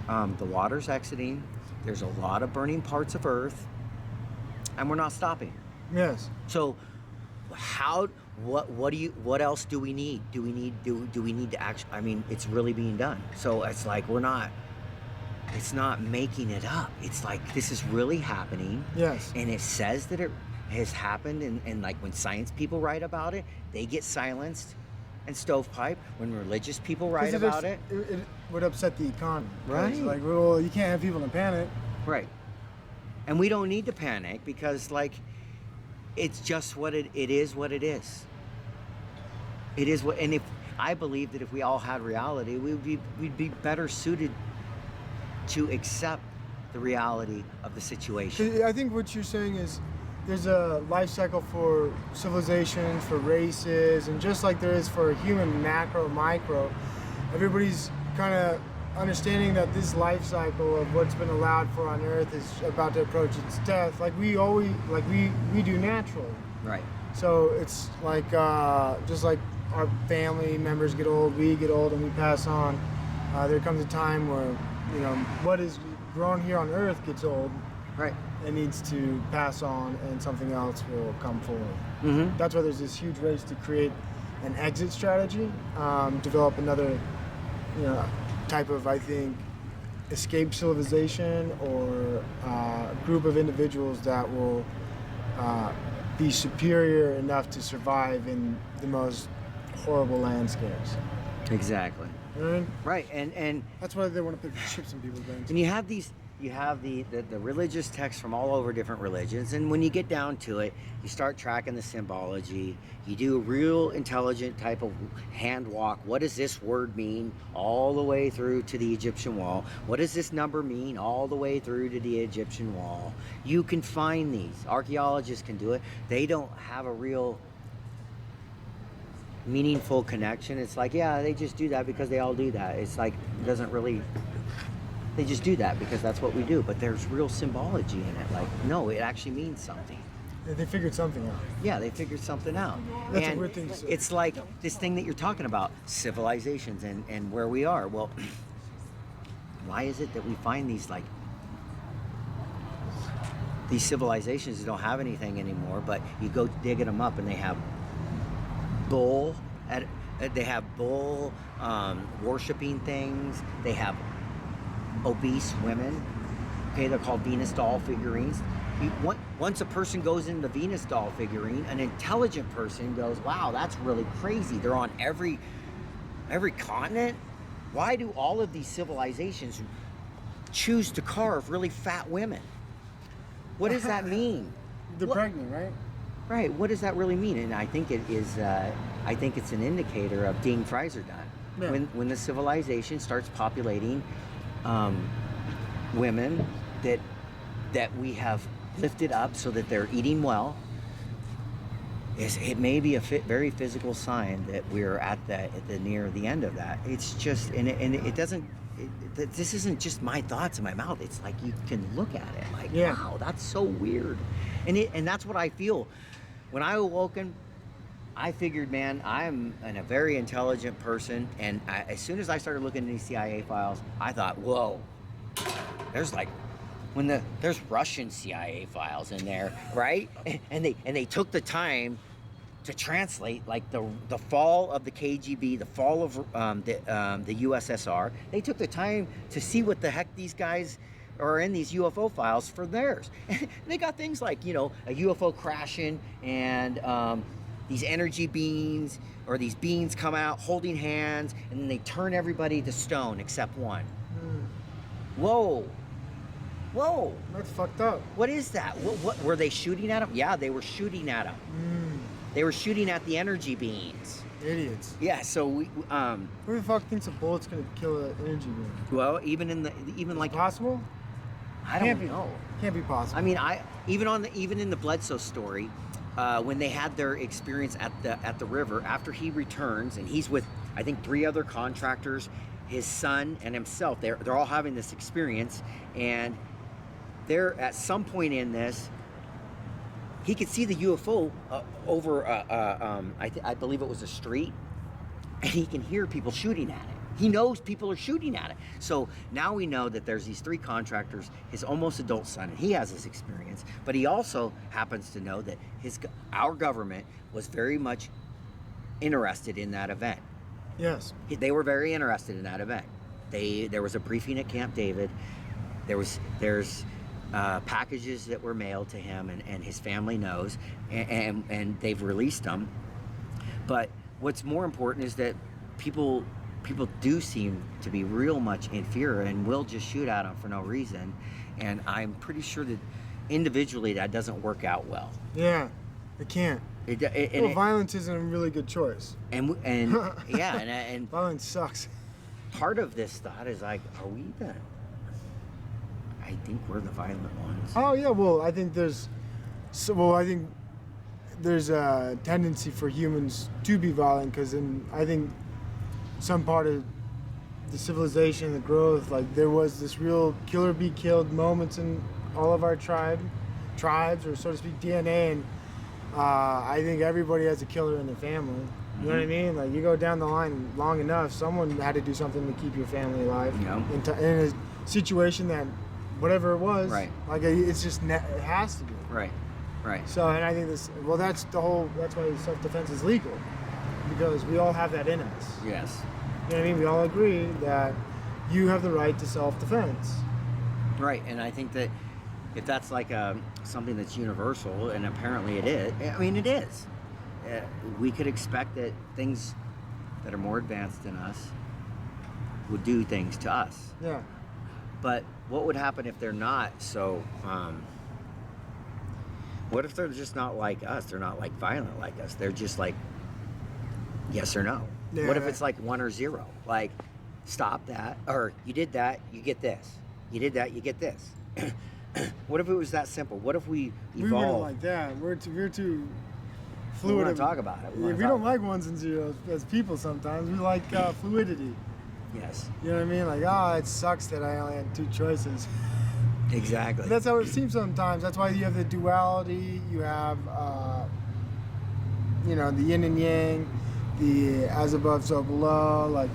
the water's exiting. There's a lot of burning parts of earth, and we're not stopping. Yes. So what else do we need? Do we need to actually, I mean, it's really being done. So it's like it's not making it up. It's like this is really happening. Yes. And it says that it has happened, and like when science people write about it, they get silenced and stovepipe. When religious people write 'Cause about it. It would upset the economy. Right. It's like, well, you can't have people in panic. Right. And we don't need to panic, because like it's just what it is. What it is. It is what, and if I believe that if we all had reality, we'd be better suited to accept the reality of the situation. 'Cause I think what you're saying is there's a life cycle for civilizations, for races, and just like there is for human macro, micro, everybody's kind of understanding that this life cycle of what's been allowed for on Earth is about to approach its death, like we do naturally. Right. So it's like just like our family members get old, we get old, and we pass on. There comes a time where what is grown here on Earth gets old. Right. It needs to pass on, and something else will come forward. Mm-hmm. That's why there's this huge race to create an exit strategy, develop another, type of, I think, escape civilization or group of individuals that will be superior enough to survive in the most horrible landscapes. Exactly. You know what I mean? Right. And That's why they want to put chips in people's brains. you have the religious texts from all over different religions, and when you get down to it, you start tracking the symbology. You do a real intelligent type of hand walk. What does this word mean all the way through to the Egyptian wall? What does this number mean all the way through to the Egyptian wall? You can find these. Archaeologists can do it. They don't have a real meaningful connection. It's like, yeah, they just do that because they all do that. It's like, it doesn't really, they just do that because that's what we do, but there's real symbology in it. Like, no, it actually means something. They figured something out. Yeah, they figured something out. That's a And weird thing to say. it's like this thing that you're talking about, civilizations and where we are. Well, why is it that we find these civilizations that don't have anything anymore, but you go digging them up and they have bull worshiping things. They have obese women. Okay, they're called Venus doll figurines. Once a person goes into the Venus doll figurine, an intelligent person goes, wow, that's really crazy. They're on every continent. Why do all of these civilizations choose to carve really fat women? What does that mean? They're What- pregnant, right? Right. What does that really mean? And I think it is. I think it's an indicator of Dean Fraser done. Yeah. When the civilization starts populating women that we have lifted up so that they're eating well, it may be a very physical sign that we're at the near the end of that. It's just it doesn't. This isn't just my thoughts in my mouth. It's like you can look at it like, Yeah. wow, that's so weird, and that's what I feel. When I awoken, I figured, man, I'm a very intelligent person, and as soon as I started looking at these CIA files, I thought, whoa, there's Russian CIA files in there, right? And they took the time to translate like the fall of the KGB, the fall of the USSR. They took the time to see what the heck these guys are in these UFO files for theirs. And they got things like, a UFO crashing and these energy beings, or these beings come out holding hands, and then they turn everybody to stone except one. Whoa. That's fucked up. What is that? What were they shooting at them? Yeah, they were shooting at them. They were shooting at the energy beings. Idiots. Yeah, so we Who the fuck thinks a bullet's gonna kill an energy beam? well, even like Possible? I Can't don't be. know. Can't be possible. I mean, even in the Bledsoe story, when they had their experience at the river, after he returns and he's with I think 3 other contractors, his son and himself, they're all having this experience, and they're at some point in this, he could see the UFO over I believe it was a street, and he can hear people shooting at it. He knows people are shooting at it. So now we know that there's these 3 contractors, his almost adult son, and he has this experience. But he also happens to know that our government was very much interested in that event. yes. They were very interested in that event. There was a briefing at Camp David. There's packages that were mailed to him, and his family knows, and they've released them. But what's more important is that people do seem to be real much in fear and will just shoot at them for no reason. And I'm pretty sure that individually that doesn't work out well. Yeah. It can't. And Violence isn't a really good choice. yeah, and Violence sucks. part of this thought is like, are we the? I think we're the violent ones. Oh yeah, well I think there's a tendency for humans to be violent because I think some part of the civilization, the growth, like there was this real kill or be killed moments in all of our tribes or so to speak DNA, and I think everybody has a killer in their family. You know what I mean? Like you go down the line long enough, someone had to do something to keep your family alive. Yeah. In a situation that, whatever it was, Right. like it's just it has to be. Right. Right. So, and I think that's why self-defense is legal, because we all have that in us. Yes. You know what I mean? We all agree that you have the right to self-defense. Right, and I think that if that's like something that's universal, and apparently it is, I mean it is, we could expect that things that are more advanced than us would do things to us. Yeah. But what would happen if they're not so, what if they're just not like us? They're not like violent like us. They're just like yes or no. Yeah. What if it's like 1 or 0? Like, stop that, or you did that, you get this. You did that, you get this. What if it was that simple? What if we We wouldn't evolved? like that. We're too We fluid. want of- to talk about it. Yeah, we don't like 1s and 0s as people sometimes. We like fluidity. Yes, You know what I mean? Like, it sucks that I only had 2 choices. exactly. That's how it seems sometimes. That's why you have the duality. You have, the yin and yang, the as above, so below. Like,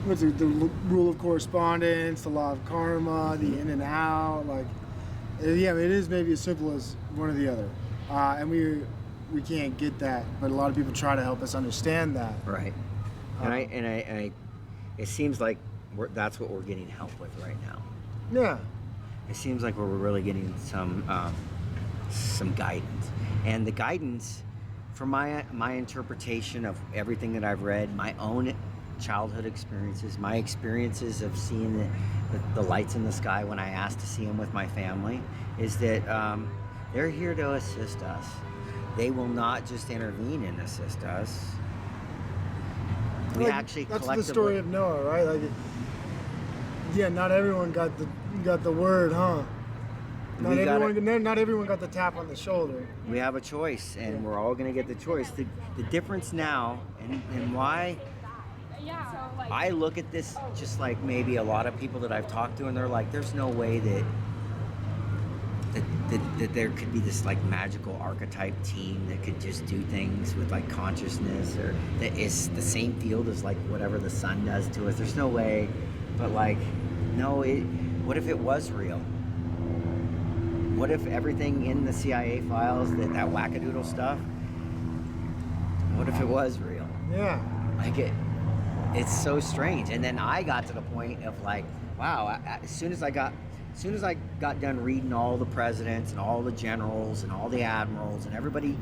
what's it, the rule of correspondence, the law of karma, the in and out. Like, yeah, it is maybe as simple as one or the other, and we can't get that. But a lot of people try to help us understand that. Right. And I it seems like that's what we're getting help with right now. Yeah. It seems like we're really getting some guidance, and the guidance, from my interpretation of everything that I've read, my own childhood experiences, my experiences of seeing the lights in the sky when I asked to see them with my family, is that they're here to assist us. They will not just intervene and assist us. We actually that's collectively. the story of Noah, right? Like, yeah, not everyone got the word, huh? Not everyone got the tap on the shoulder. We have a choice, and we're all going to get the choice. The difference now, and why I look at this just like maybe a lot of people that I've talked to, and they're like, there's no way that there could be this like magical archetype team that could just do things with like consciousness, or that is the same field as like whatever the sun does to us. There's no way. But like, no, what if it was real? What if everything in the CIA files, that wackadoodle stuff, what if it was real? Yeah. Like it's so strange. And then I got to the point of like, wow, as soon as I got done reading all the presidents and all the generals and all the admirals and everybody,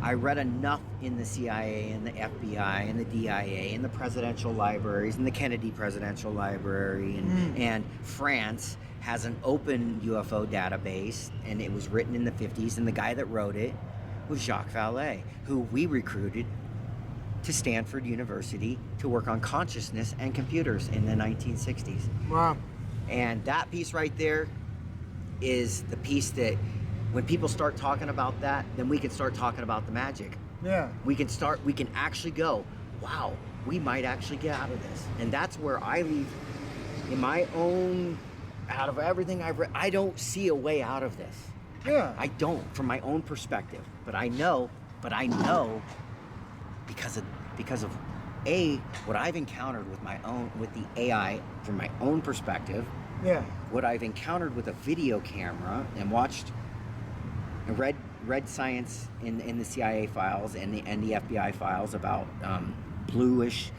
I read enough in the CIA and the FBI and the DIA and the presidential libraries and the Kennedy Presidential Library, and France has an open UFO database, and it was written in the 50s, and the guy that wrote it was Jacques Vallée, who we recruited to Stanford University to work on consciousness and computers in the 1960s. Wow. And that piece right there is the piece that when people start talking about that, then we can start talking about the magic. Yeah. We can actually go, wow, we might actually get out of this. And that's where I leave in my own, out of everything I've read, I don't see a way out of this. Yeah. I don't, from my own perspective. But I know because of what I've encountered with the AI from my own perspective, Yeah. what I've encountered with a video camera, and watched and read science in the CIA files and the FBI files about bluish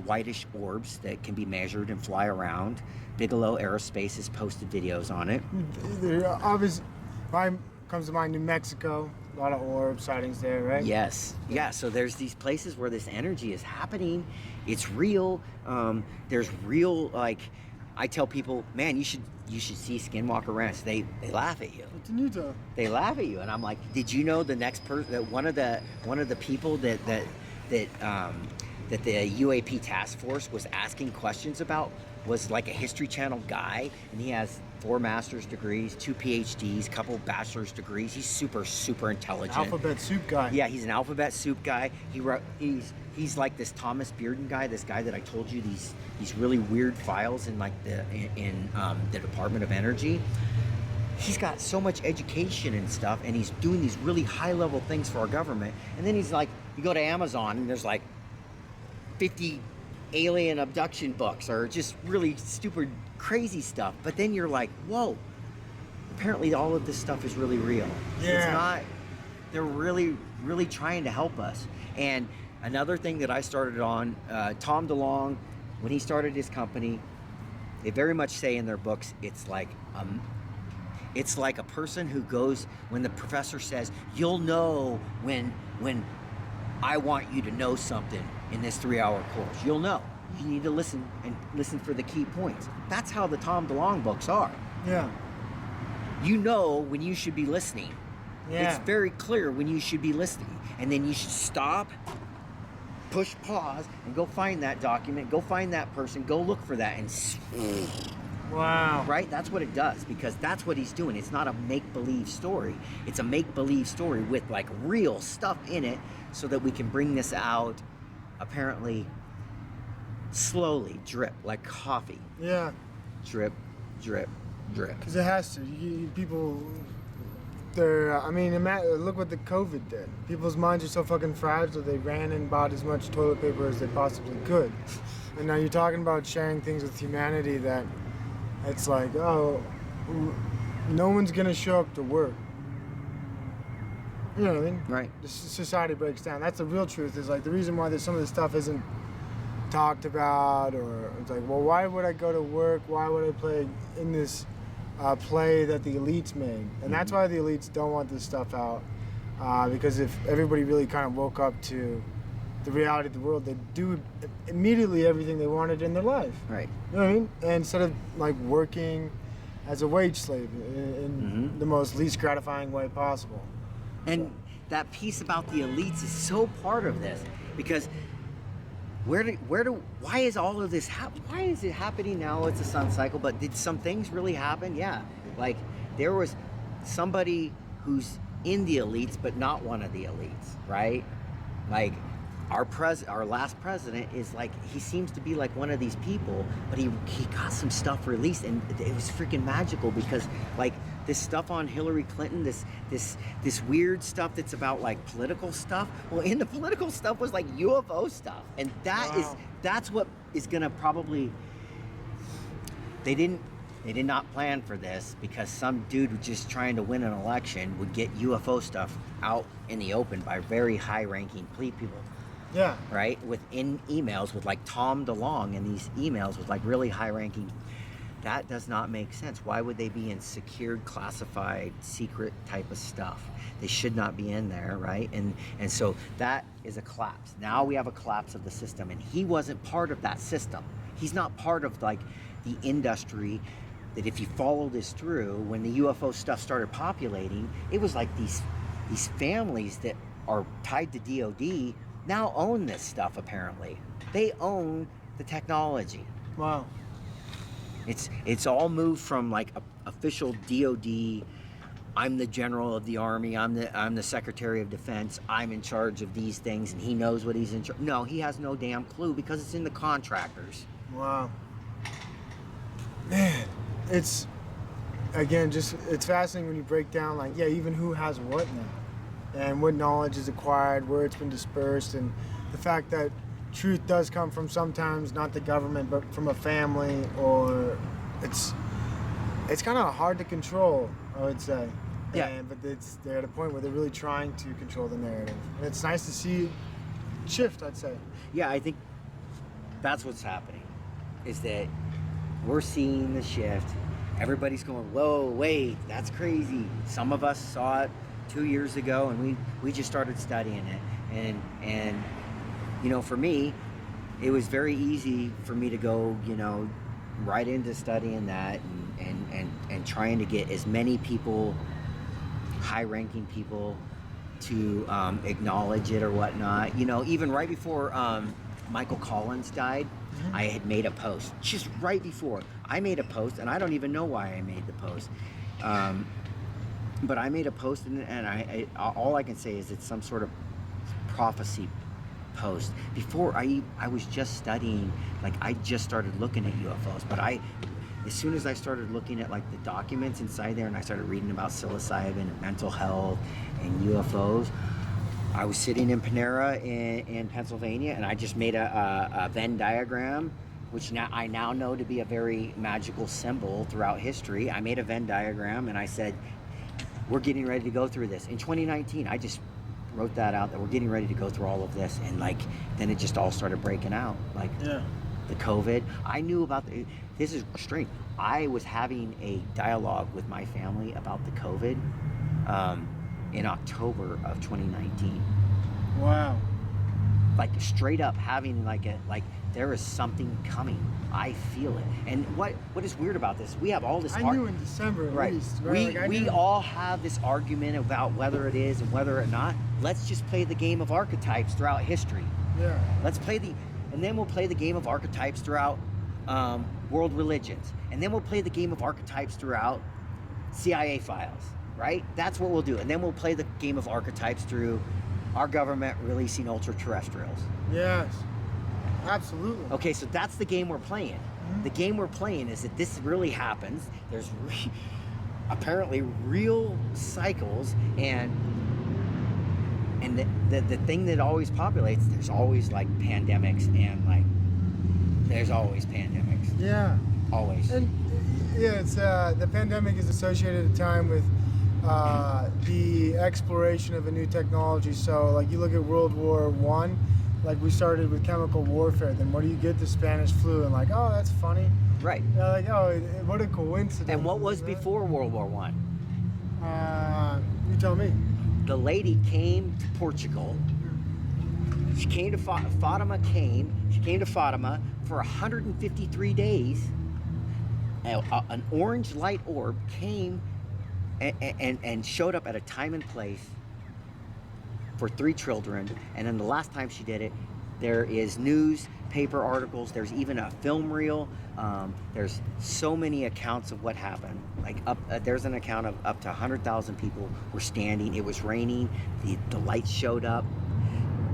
whitish orbs that can be measured and fly around. Bigelow Aerospace has posted videos on it. Obviously, comes to mind New Mexico. A lot of orb sightings there, right? Yes. Yeah, so there's these places where this energy is happening. It's real. There's real, like, I tell people, man, you should see Skinwalker Ranch. They laugh at you. It's in Utah. They laugh at you, and I'm like, did you know the next person that one of the people that the UAP task force was asking questions about was like a History Channel guy, and he has 4 master's degrees, 2 PhDs, couple bachelor's degrees. He's super intelligent. Alphabet soup guy. Yeah, he's an alphabet soup guy. He's like this Thomas Bearden guy, this guy that I told you these really weird files in like the Department of Energy. He's got so much education and stuff, and he's doing these really high level things for our government. And then he's like, you go to Amazon and there's like 50 alien abduction books or just really stupid, crazy stuff. But then you're like, whoa, apparently all of this stuff is really real. Yeah. It's not, they're really, really trying to help us. And another thing that I started on, Tom DeLonge, when he started his company, they very much say in their books, it's like a person who goes, when the professor says, you'll know when I want you to know something in this 3-hour course. You'll know. You need to listen for the key points. That's how the Tom DeLonge books are. Yeah. You know when you should be listening. Yeah. It's very clear when you should be listening. And then you should stop, push pause, and go find that document, go find that person, go look for that, and Wow. right? That's what it does, because that's what he's doing. It's not a make-believe story. It's a make-believe story with like real stuff in it so that we can bring this out apparently slowly, drip, like coffee. Yeah. Drip, drip, drip. Because it has to. People, look what the COVID did. People's minds are so fucking fragile, they ran and bought as much toilet paper as they possibly could. And now you're talking about sharing things with humanity that it's like, oh, no one's gonna show up to work. You know what I mean? Right. The society breaks down. That's the real truth. Is like the reason why some of this stuff isn't talked about, or it's like, well, why would I go to work? Why would I play in this play that the elites made? And that's why the elites don't want this stuff out, because if everybody really kind of woke up to the reality of the world, they'd do immediately everything they wanted in their life. Right. You know what I mean? And instead of like working as a wage slave in the most least gratifying way possible. And that piece about the elites is so part of this, because why is all of this why is it happening now? It's a sun cycle, but did some things really happen? Yeah, like there was somebody who's in the elites but not one of the elites, right? Like our last president is like, he seems to be like one of these people, but he got some stuff released, and it was freaking magical, because like this stuff on Hillary Clinton, this weird stuff that's about like political stuff. Well, in the political stuff was like UFO stuff, and that's what is gonna probably. They did not plan for this, because some dude who's just trying to win an election would get UFO stuff out in the open by very high-ranking people. Yeah. Right? Within emails with like Tom DeLonge, and these emails with like really high-ranking. That does not make sense. Why would they be in secured, classified, secret type of stuff? They should not be in there, right? And so that is a collapse. Now we have a collapse of the system, and he wasn't part of that system. He's not part of like the industry that, if you follow this through, when the UFO stuff started populating, it was like these families that are tied to DOD now own this stuff. Apparently they own the technology. Wow. It's all moved from like official DOD, I'm the general of the army, I'm the secretary of defense, I'm in charge of these things, and he knows what he's in charge. No, he has no damn clue, because it's in the contractors. Wow. Man, it's fascinating when you break down, like, yeah, even who has what now, and what knowledge is acquired, where it's been dispersed, and the fact that truth does come from sometimes not the government, but from a family, or it's kind of hard to control, I would say. Yeah. But they're at a point where they're really trying to control the narrative, and it's nice to see it shift, I'd say. Yeah, I think that's what's happening, is that we're seeing the shift. Everybody's going, whoa, wait, that's crazy. Some of us saw it 2 years ago, and we just started studying it, and you know, for me, it was very easy for me to go, you know, right into studying that and trying to get as many people, high-ranking people, to acknowledge it or whatnot. You know, even right before Michael Collins died, I had made a post. Just right before, I made a post, and I don't even know why I made the post. But I made a post, and I all I can say is it's some sort of prophecy post. Before I was just studying, like I just started looking at UFOs, but as soon as I started looking at like the documents inside there, and I started reading about psilocybin and mental health and UFOs, I was sitting in Panera in Pennsylvania, and I just made a Venn diagram, which I now know to be a very magical symbol throughout history. I made a Venn diagram, and I said, we're getting ready to go through this. In 2019, I just wrote that out, that we're getting ready to go through all of this, and like then it just all started breaking out, like the COVID. I knew about this is strange. I was having a dialogue with my family about the COVID in October of 2019. Wow. Like straight up having like there is something coming. I feel it. And what is weird about this? We have all this. I knew in December at right. least. Right? We all have this argument about whether it is and whether or not. Let's just play the game of archetypes throughout history. Yeah. And then we'll play the game of archetypes throughout world religions, and then we'll play the game of archetypes throughout CIA files. Right? That's what we'll do, and then we'll play the game of archetypes through our government releasing ultra-terrestrials. Yes. Absolutely. Okay, so that's the game we're playing. Mm-hmm. The game we're playing is that this really happens. There's apparently real cycles, and the thing that always populates, there's always like pandemics, and like there's always pandemics. Yeah. Always. And yeah, it's the pandemic is associated at a time with the exploration of a new technology. So like you look at World War I, like we started with chemical warfare. Then what do you get? The Spanish flu, and like, oh, that's funny. Right. Like, oh, what a coincidence. And what was before World War I? You tell me. The lady came to Portugal. She came to Fatima. She came to Fatima for 153 days. An orange light orb came and showed up at a time and place for 3 children. And then the last time she did it, there is newspaper articles. There's even a film reel. There's so many accounts of what happened. Like there's an account of up to 100,000 people were standing. It was raining. The lights showed up.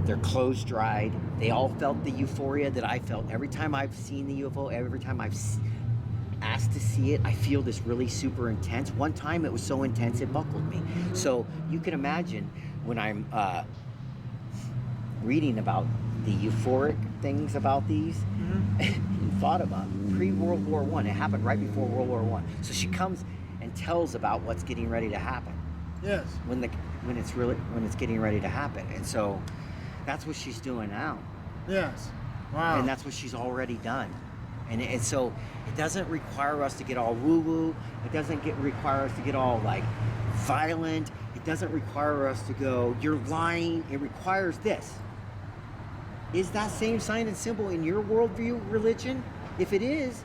Their clothes dried. They all felt the euphoria that I felt every time I've seen the UFO. Every time I've asked to see it, I feel this really super intense. One time it was so intense it buckled me. So you can imagine when I'm reading about the euphoric things about these in Fatima, pre-World War I. It happened right before World War I. So she comes and tells about what's getting ready to happen. Yes. When it's getting ready to happen. And so that's what she's doing now. Yes. Wow. And that's what she's already done. And so it doesn't require us to get all woo-woo. It doesn't require us to get all like violent. It doesn't require us to go, you're lying. It requires this. Is that same sign and symbol in your worldview religion? If it is,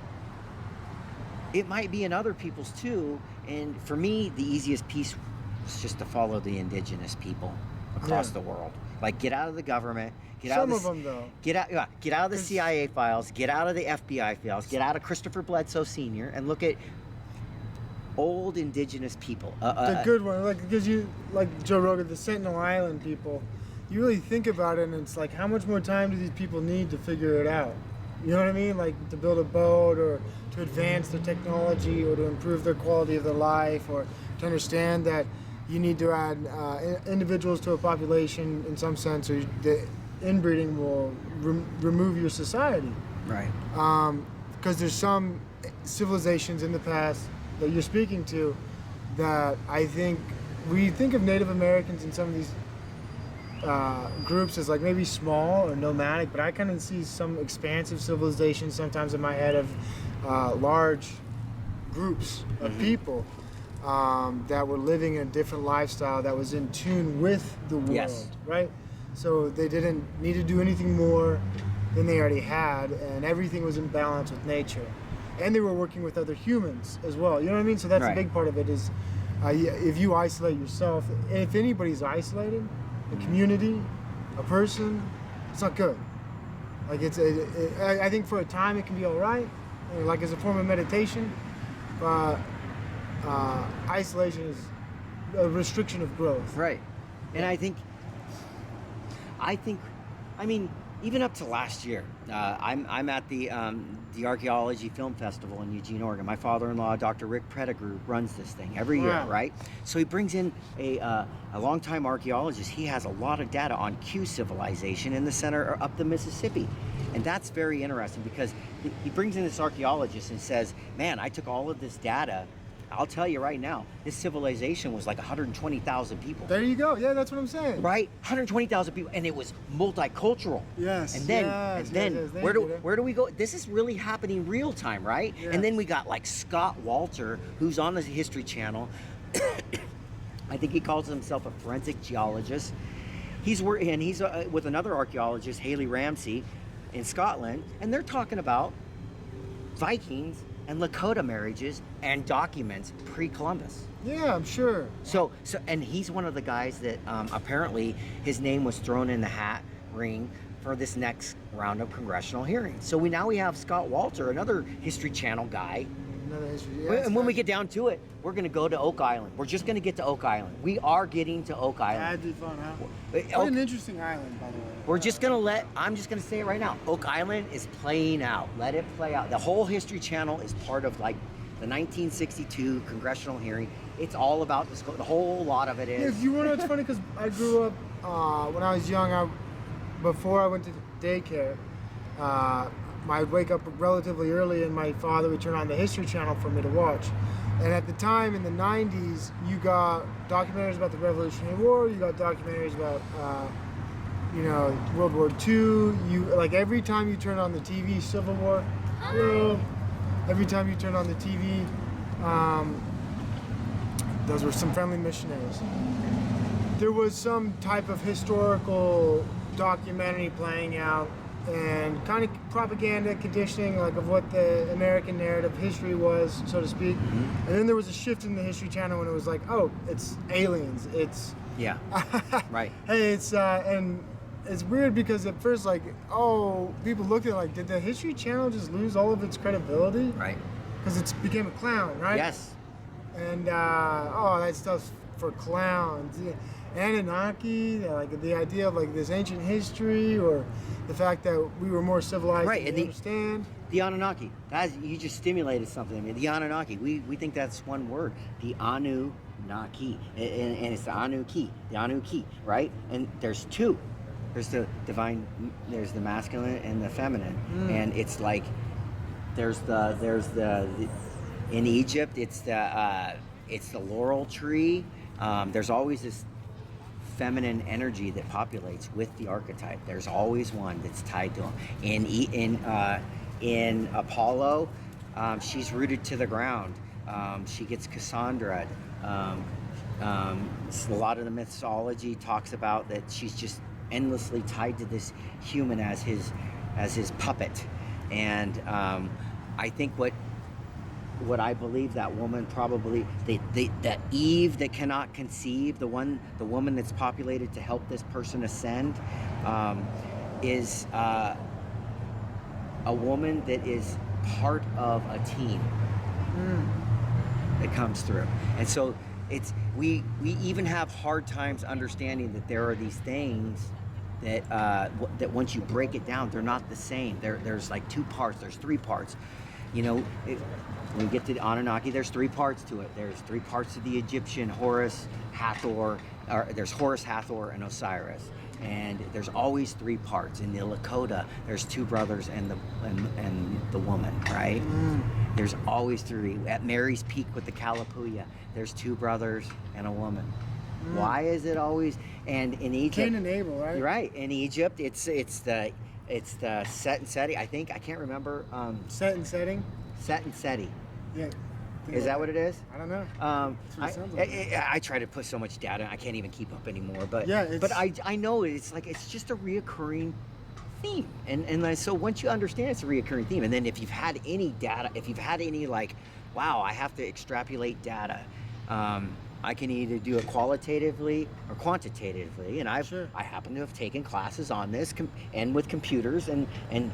it might be in other people's too. And for me, the easiest piece is just to follow the indigenous people across the world. Like get out of the government. Get out of them though. Get out of the CIA files. Get out of the FBI files. Get out of Christopher Bledsoe Sr. and look at old indigenous people. The good one, like because you like Joe Rogan, the Sentinel Island people. You really think about it, and it's like, how much more time do these people need to figure it out? You know what I mean? Like to build a boat, or to advance their technology, or to improve their quality of their life, or to understand that you need to add individuals to a population in some sense, or the inbreeding will remove your society. Right. Because there's some civilizations in the past that you're speaking to that I think we think of Native Americans in some of these groups as like maybe small or nomadic, but I kind of see some expansive civilizations sometimes in my head of large groups of people that were living in a different lifestyle that was in tune with the world, right? So they didn't need to do anything more than they already had, and everything was in balance with nature. and they were working with other humans as well. You know what I mean? So that's Right. a big part of it is if you isolate yourself, if anybody's isolated, a community, a person, it's not good. Like I think for a time it can be all right, like as a form of meditation. Isolation is a restriction of growth. Right. And I think, I mean, even up to last year, I'm at the Archaeology Film Festival in Eugene, Oregon. My father-in-law, Dr. Rick Pettigrew, runs this thing every year, Wow. right? So he brings in a longtime archaeologist. He has a lot of data on Q civilization in the center up the Mississippi. And that's very interesting because he brings in this archaeologist and says, man, I took all of this data. I'll tell you right now, this civilization was like 120,000 people. There you go. Yeah, that's what I'm saying. Right, 120,000 people, and it was multicultural. Yes, And then, yes, and then, yes, yes, where thank you. do we go? This is really happening real time, right? Yeah. And then we got like Scott Walter, who's on the History Channel. I think he calls himself a forensic geologist. He's with another archaeologist, Haley Ramsey, in Scotland, and they're talking about Vikings and Lakota marriages and documents pre-Columbus. Yeah, I'm sure. So, and he's one of the guys that apparently his name was thrown in the hat ring for this next round of congressional hearings. So we have Scott Walter, another History Channel guy. Another history. Yeah, And when we get down to it, we're going to go to Oak Island. We're just going to get to Oak Island. We are getting to Oak Island. that'd be fun, huh? Oak- What an interesting island, by the way. We're just going to I'm just going to say it right now. Oak Island is playing out. Let it play out. The whole History Channel is part of like the 1962 congressional hearing. It's all about this. The whole lot of it Yeah, is. if you want to know, it's funny because I grew up when I was young. Before I went to daycare, I'd wake up relatively early, and my father would turn on the History Channel for me to watch. And at the time, in the '90s, you got documentaries about the Revolutionary War. You got documentaries about, World War II. Every time you turn on the TV, Civil War. Every time you turn on the TV, those were some friendly missionaries. There was some type of historical documentary playing out and kind of propaganda conditioning of what the American narrative history was, so to speak. And then there was a shift in the History Channel when it was like, oh, it's aliens. It's Yeah. Right. hey, and it's weird because at first people looked at it like, did the History Channel just lose all of its credibility? Right. Because it became a clown, right? Yes. And that stuff's for clowns. Yeah. Anunnaki, the idea of this ancient history, or the fact that we were more civilized Right, than and we understand. The Anunnaki. You just stimulated something in me. The Anunnaki. We think that's one word. The Anunnaki. And it's the Anuki, right? And there's two. There's the divine, there's the masculine and the feminine. And it's like there's the in Egypt it's the laurel tree. There's always this feminine energy that populates with the archetype. There's always one that's tied to him. In Apollo, she's rooted to the ground. She gets Cassandra. A lot of the mythology talks about that she's just endlessly tied to this human as his puppet. And I think what I believe that woman probably that Eve that cannot conceive, the woman that's populated to help this person ascend, is a woman that is part of a team that comes through. And so we even have hard times understanding that there are these things that once you break it down, they're not the same. There's like two parts. There's three parts. When we get to the Anunnaki, there's three parts to it. There's three parts to the Egyptian, Horus, Hathor, or there's Horus, Hathor, and Osiris. And there's always three parts. In the Lakota, there's two brothers and the woman, right? There's always three. At Mary's Peak with the Kalapuya, there's two brothers and a woman. Why is it always? And in Egypt, Cain and Abel, right? You're right. In Egypt, it's the Set and Seti. I can't remember. Set and setting. Set and Seti. Yeah. Is that what it is? I don't know. That's what it sounds like. I try to put so much data, I can't even keep up anymore. But Yeah, but I know it's just a reoccurring theme. So once you understand it's a reoccurring theme, and then if you've had any data, if you've had any like, wow, I have to extrapolate data, I can either do it qualitatively or quantitatively, and I happen to have taken classes on this and with computers and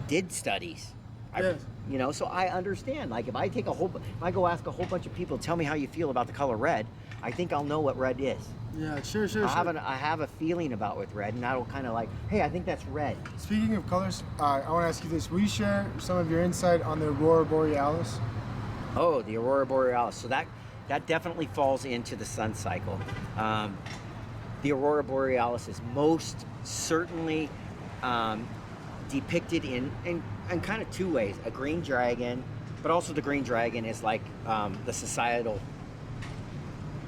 did studies. Yes. You know, so I understand. Like if I go ask a whole bunch of people, tell me how you feel about the color red, I think I'll know what red is. Yeah, sure. I have a feeling about with red, and that'll kind of like, hey, I think that's red. Speaking of colors, I want to ask you this. Will you share some of your insight on the Aurora Borealis? Oh, the Aurora Borealis. So that definitely falls into the sun cycle. The Aurora Borealis is most certainly depicted in kind of two ways. A green dragon, but also the green dragon is like the societal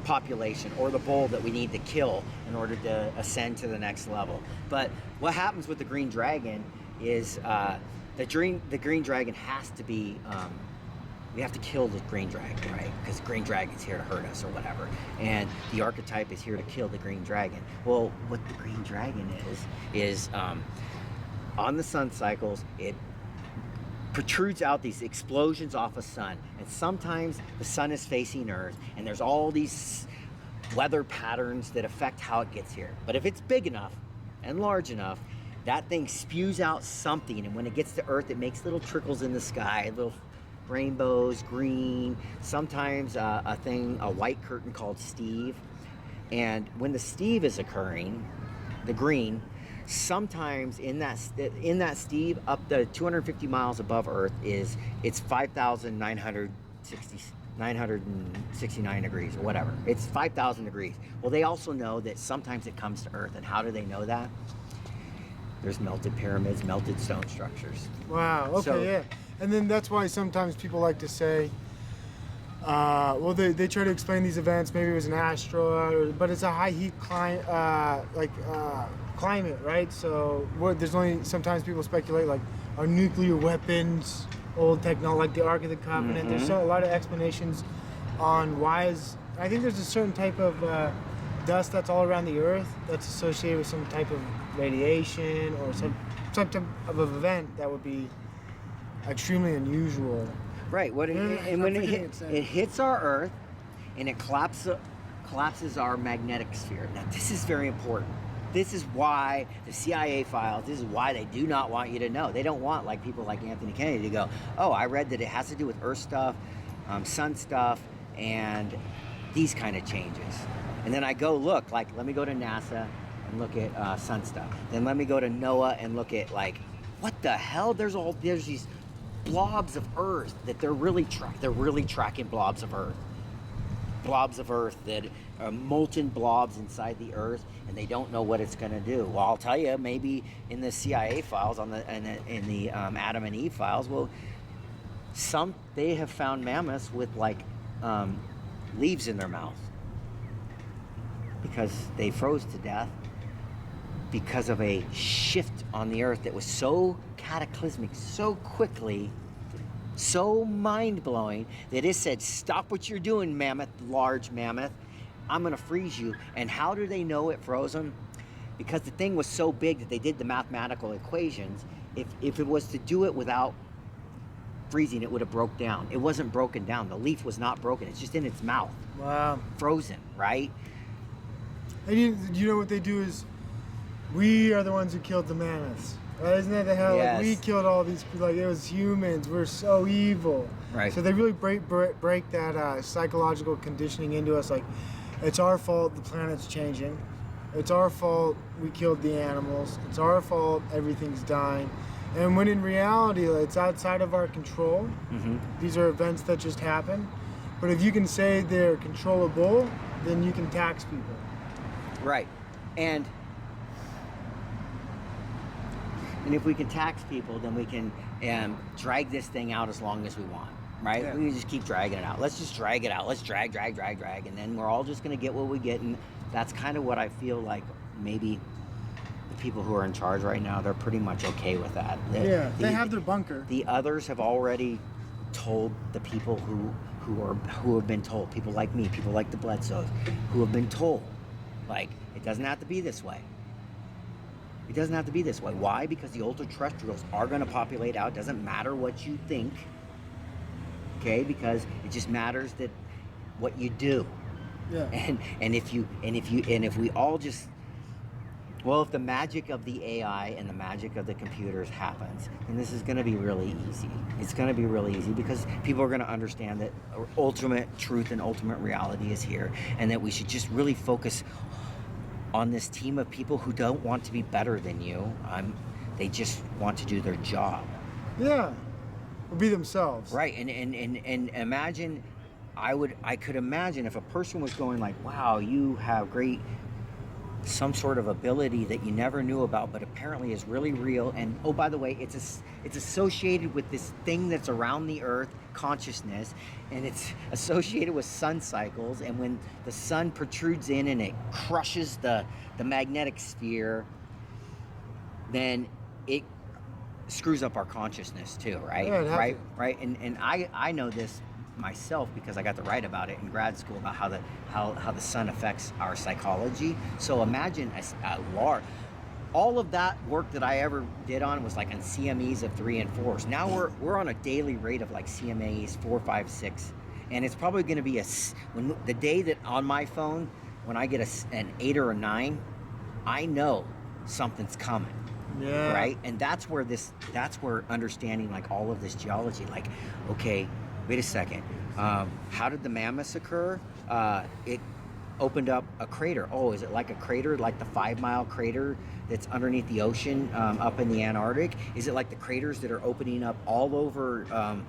population or the bull that we need to kill in order to ascend to the next level. But what happens with the green dragon is the green dragon has to be we have to kill the green dragon, right? Because the green dragon's here to hurt us or whatever, and the archetype is here to kill the green dragon. Well, what the green dragon is on the sun cycles, it protrudes out these explosions off a sun, and sometimes the sun is facing Earth, and there's all these weather patterns that affect how it gets here. But if it's big enough and large enough, that thing spews out something, and when it gets to Earth, it makes little trickles in the sky, little rainbows, green, sometimes a white curtain called Steve. And when the Steve is occurring, the green, sometimes in that Steve, up to 250 miles above Earth, it's 5,969 degrees or whatever. It's 5,000 degrees. Well, they also know that sometimes it comes to Earth, and how do they know that? There's melted pyramids, melted stone structures. Wow. Okay. Yeah. And then that's why sometimes people like to say, well, they try to explain these events. Maybe it was an asteroid, but it's a high heat climate, right? So there's only sometimes people speculate like, are nuclear weapons old technology, like the Ark of the Covenant? Mm-hmm. There's a lot of explanations on why I think there's a certain type of dust that's all around the Earth that's associated with some type of radiation or some type of event that would be extremely unusual. Right. When it hits our Earth, and it collapses our magnetic sphere. Now, this is very important. This is why the CIA files. This is why they do not want you to know. They don't want like people like Anthony Kennedy to go, "Oh, I read that it has to do with Earth stuff, sun stuff, and these kind of changes." And then I go look. Like, let me go to NASA and look at sun stuff. Then let me go to NOAA and look at like, what the hell? There's these blobs of Earth that they're really tracking blobs of Earth that are molten blobs inside the Earth, and they don't know what it's going to do. Well, I'll tell you, maybe in the CIA files, in the Adam and Eve files, well, they have found mammoths with like leaves in their mouth because they froze to death because of a shift on the Earth that was so cataclysmic, so quickly, so mind-blowing that it said, "Stop what you're doing, mammoth, large mammoth. I'm going to freeze you." And how do they know it froze them? Because the thing was so big that they did the mathematical equations. If it was to do it without freezing, it would have broke down. It wasn't broken down. The leaf was not broken. It's just in its mouth. Wow. Frozen, right? And you know what they do is, we are the ones who killed the mammoths. Right? Isn't that the hell? Yes. Like, we killed all these people. Like, it was humans. We're so evil. Right. So they really break that psychological conditioning into us. Like, it's our fault the planet's changing. It's our fault we killed the animals. It's our fault everything's dying. And when in reality, it's outside of our control. Mm-hmm. These are events that just happen. But if you can say they're controllable, then you can tax people. Right. And if we can tax people, then we can drag this thing out as long as we want, right? Yeah. We can just keep dragging it out. Let's just drag it out. Let's drag, and then we're all just going to get what we get. And that's kind of what I feel like maybe the people who are in charge right now, they're pretty much okay with that. They have their bunker. The others have already told the people who have been told, people like me, people like the Bledsoes, who have been told, like, it doesn't have to be this way. It doesn't have to be this way. Why? Because the ultra-terrestrials are going to populate out. It doesn't matter what you think, okay? Because it just matters that what you do. Yeah. And if we all just, well, if the magic of the AI and the magic of the computers happens, then this is going to be really easy. It's going to be really easy because people are going to understand that ultimate truth and ultimate reality is here, and that we should just really focus on this team of people who don't want to be better than you. They just want to do their job. Yeah. Or be themselves. Right. And imagine, I could imagine if a person was going like, wow, you have some sort of ability that you never knew about, but apparently is really real. And oh, by the way, it's associated with this thing that's around the earth, consciousness, and it's associated with sun cycles. And when the sun protrudes in and it crushes the magnetic sphere, then it screws up our consciousness too, right? Yeah, right. And I know this myself because I got to write about it in grad school about how the sun affects our psychology. So imagine a large, all of that work that I ever did on was like on CMEs of 3 and 4s. Now we're on a daily rate of like CMAs 4, 5, 6, and it's probably going to be when the day that on my phone when I get an 8 or a 9, I know something's coming. Yeah. Right. And that's where understanding like all of this geology, like, okay, wait a second. How did the mammoths occur? It opened up a crater. Oh, is it like a crater, like the 5 Mile crater that's underneath the ocean up in the Antarctic? Is it like the craters that are opening up all over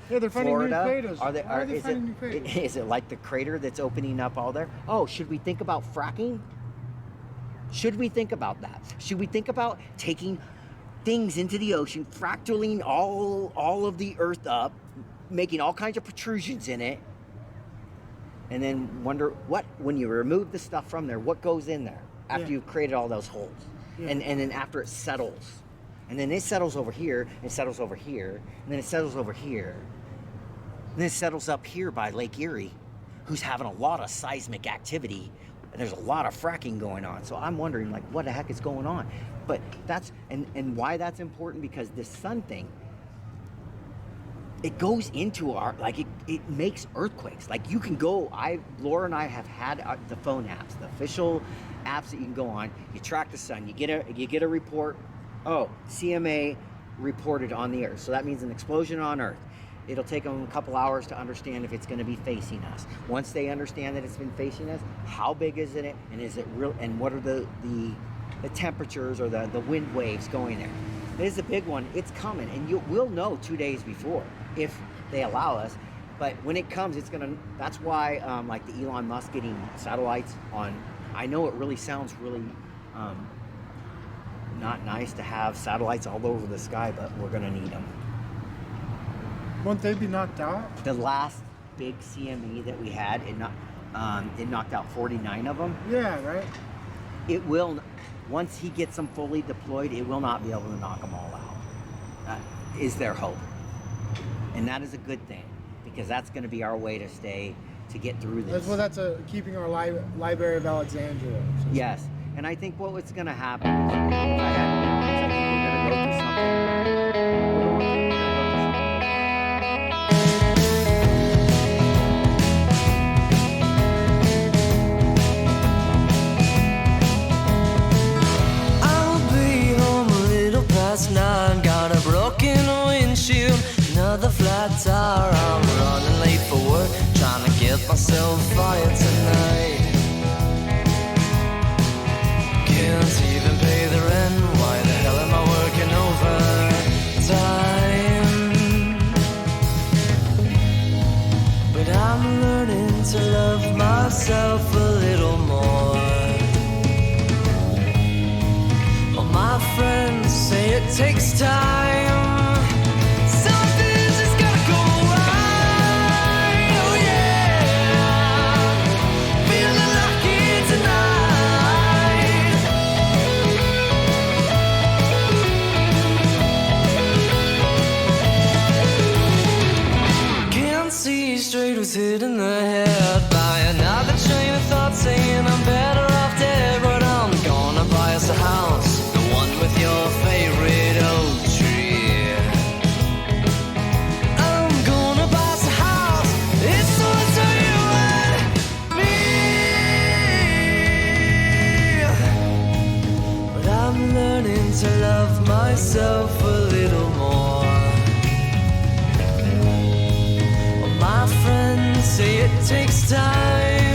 they're finding Florida? new craters. Why are they finding new craters? Is it like the crater that's opening up all there? Oh, should we think about fracking? Should we think about that? Should we think about taking things into the ocean, fractaling all of the earth up, making all kinds of protrusions in it, and then wonder when you remove the stuff from there, what goes in there after you've created all those holes? Yeah. And then after it settles, and then it settles over here, it settles over here, and then it settles over here, and then it settles up here by Lake Erie, who's having a lot of seismic activity. There's a lot of fracking going on. So I'm wondering, like, what the heck is going on? But that's, and why that's important, because this sun thing, it goes into our, like, it makes earthquakes. Like, you can go, Laura and I have had the phone apps, the official apps that you can go on. You track the sun, you get a report. Oh, CMA reported on the earth. So that means an explosion on earth. It'll take them a couple hours to understand if it's going to be facing us. Once they understand that it's been facing us, how big is it, and is it real, and what are the temperatures or the wind waves going there? It is a big one. It's coming, and we'll know 2 days before if they allow us. But when it comes, it's gonna. That's why, like the Elon Musk getting satellites on. I know it really sounds really not nice to have satellites all over the sky, but we're gonna need them. Won't they be knocked out? The last big CME that we had, it knocked out 49 of them. Yeah, right. It will, once he gets them fully deployed, it will not be able to knock them all out. That is their hope. And that is a good thing, because that's going to be our way to get through this. That's keeping our Library of Alexandria. So Yes. And I think what's going to happen is, if I had to guess, I think we're going to go through something. I'll be home a little past 9. Got a broken windshield, another flat tire. I'm running late for work, trying to get myself fired tonight. Can't even pay the rent. Why the hell am I working overtime? But I'm learning to love myself a little more. All my friends say it takes time. Something's just gotta go right. Oh yeah, feeling lucky tonight. Can't see straight, was hit in the head by another train of thought saying I'm better off dead. But I'm gonna buy us a house, the one with your love myself a little more. My friends say it takes time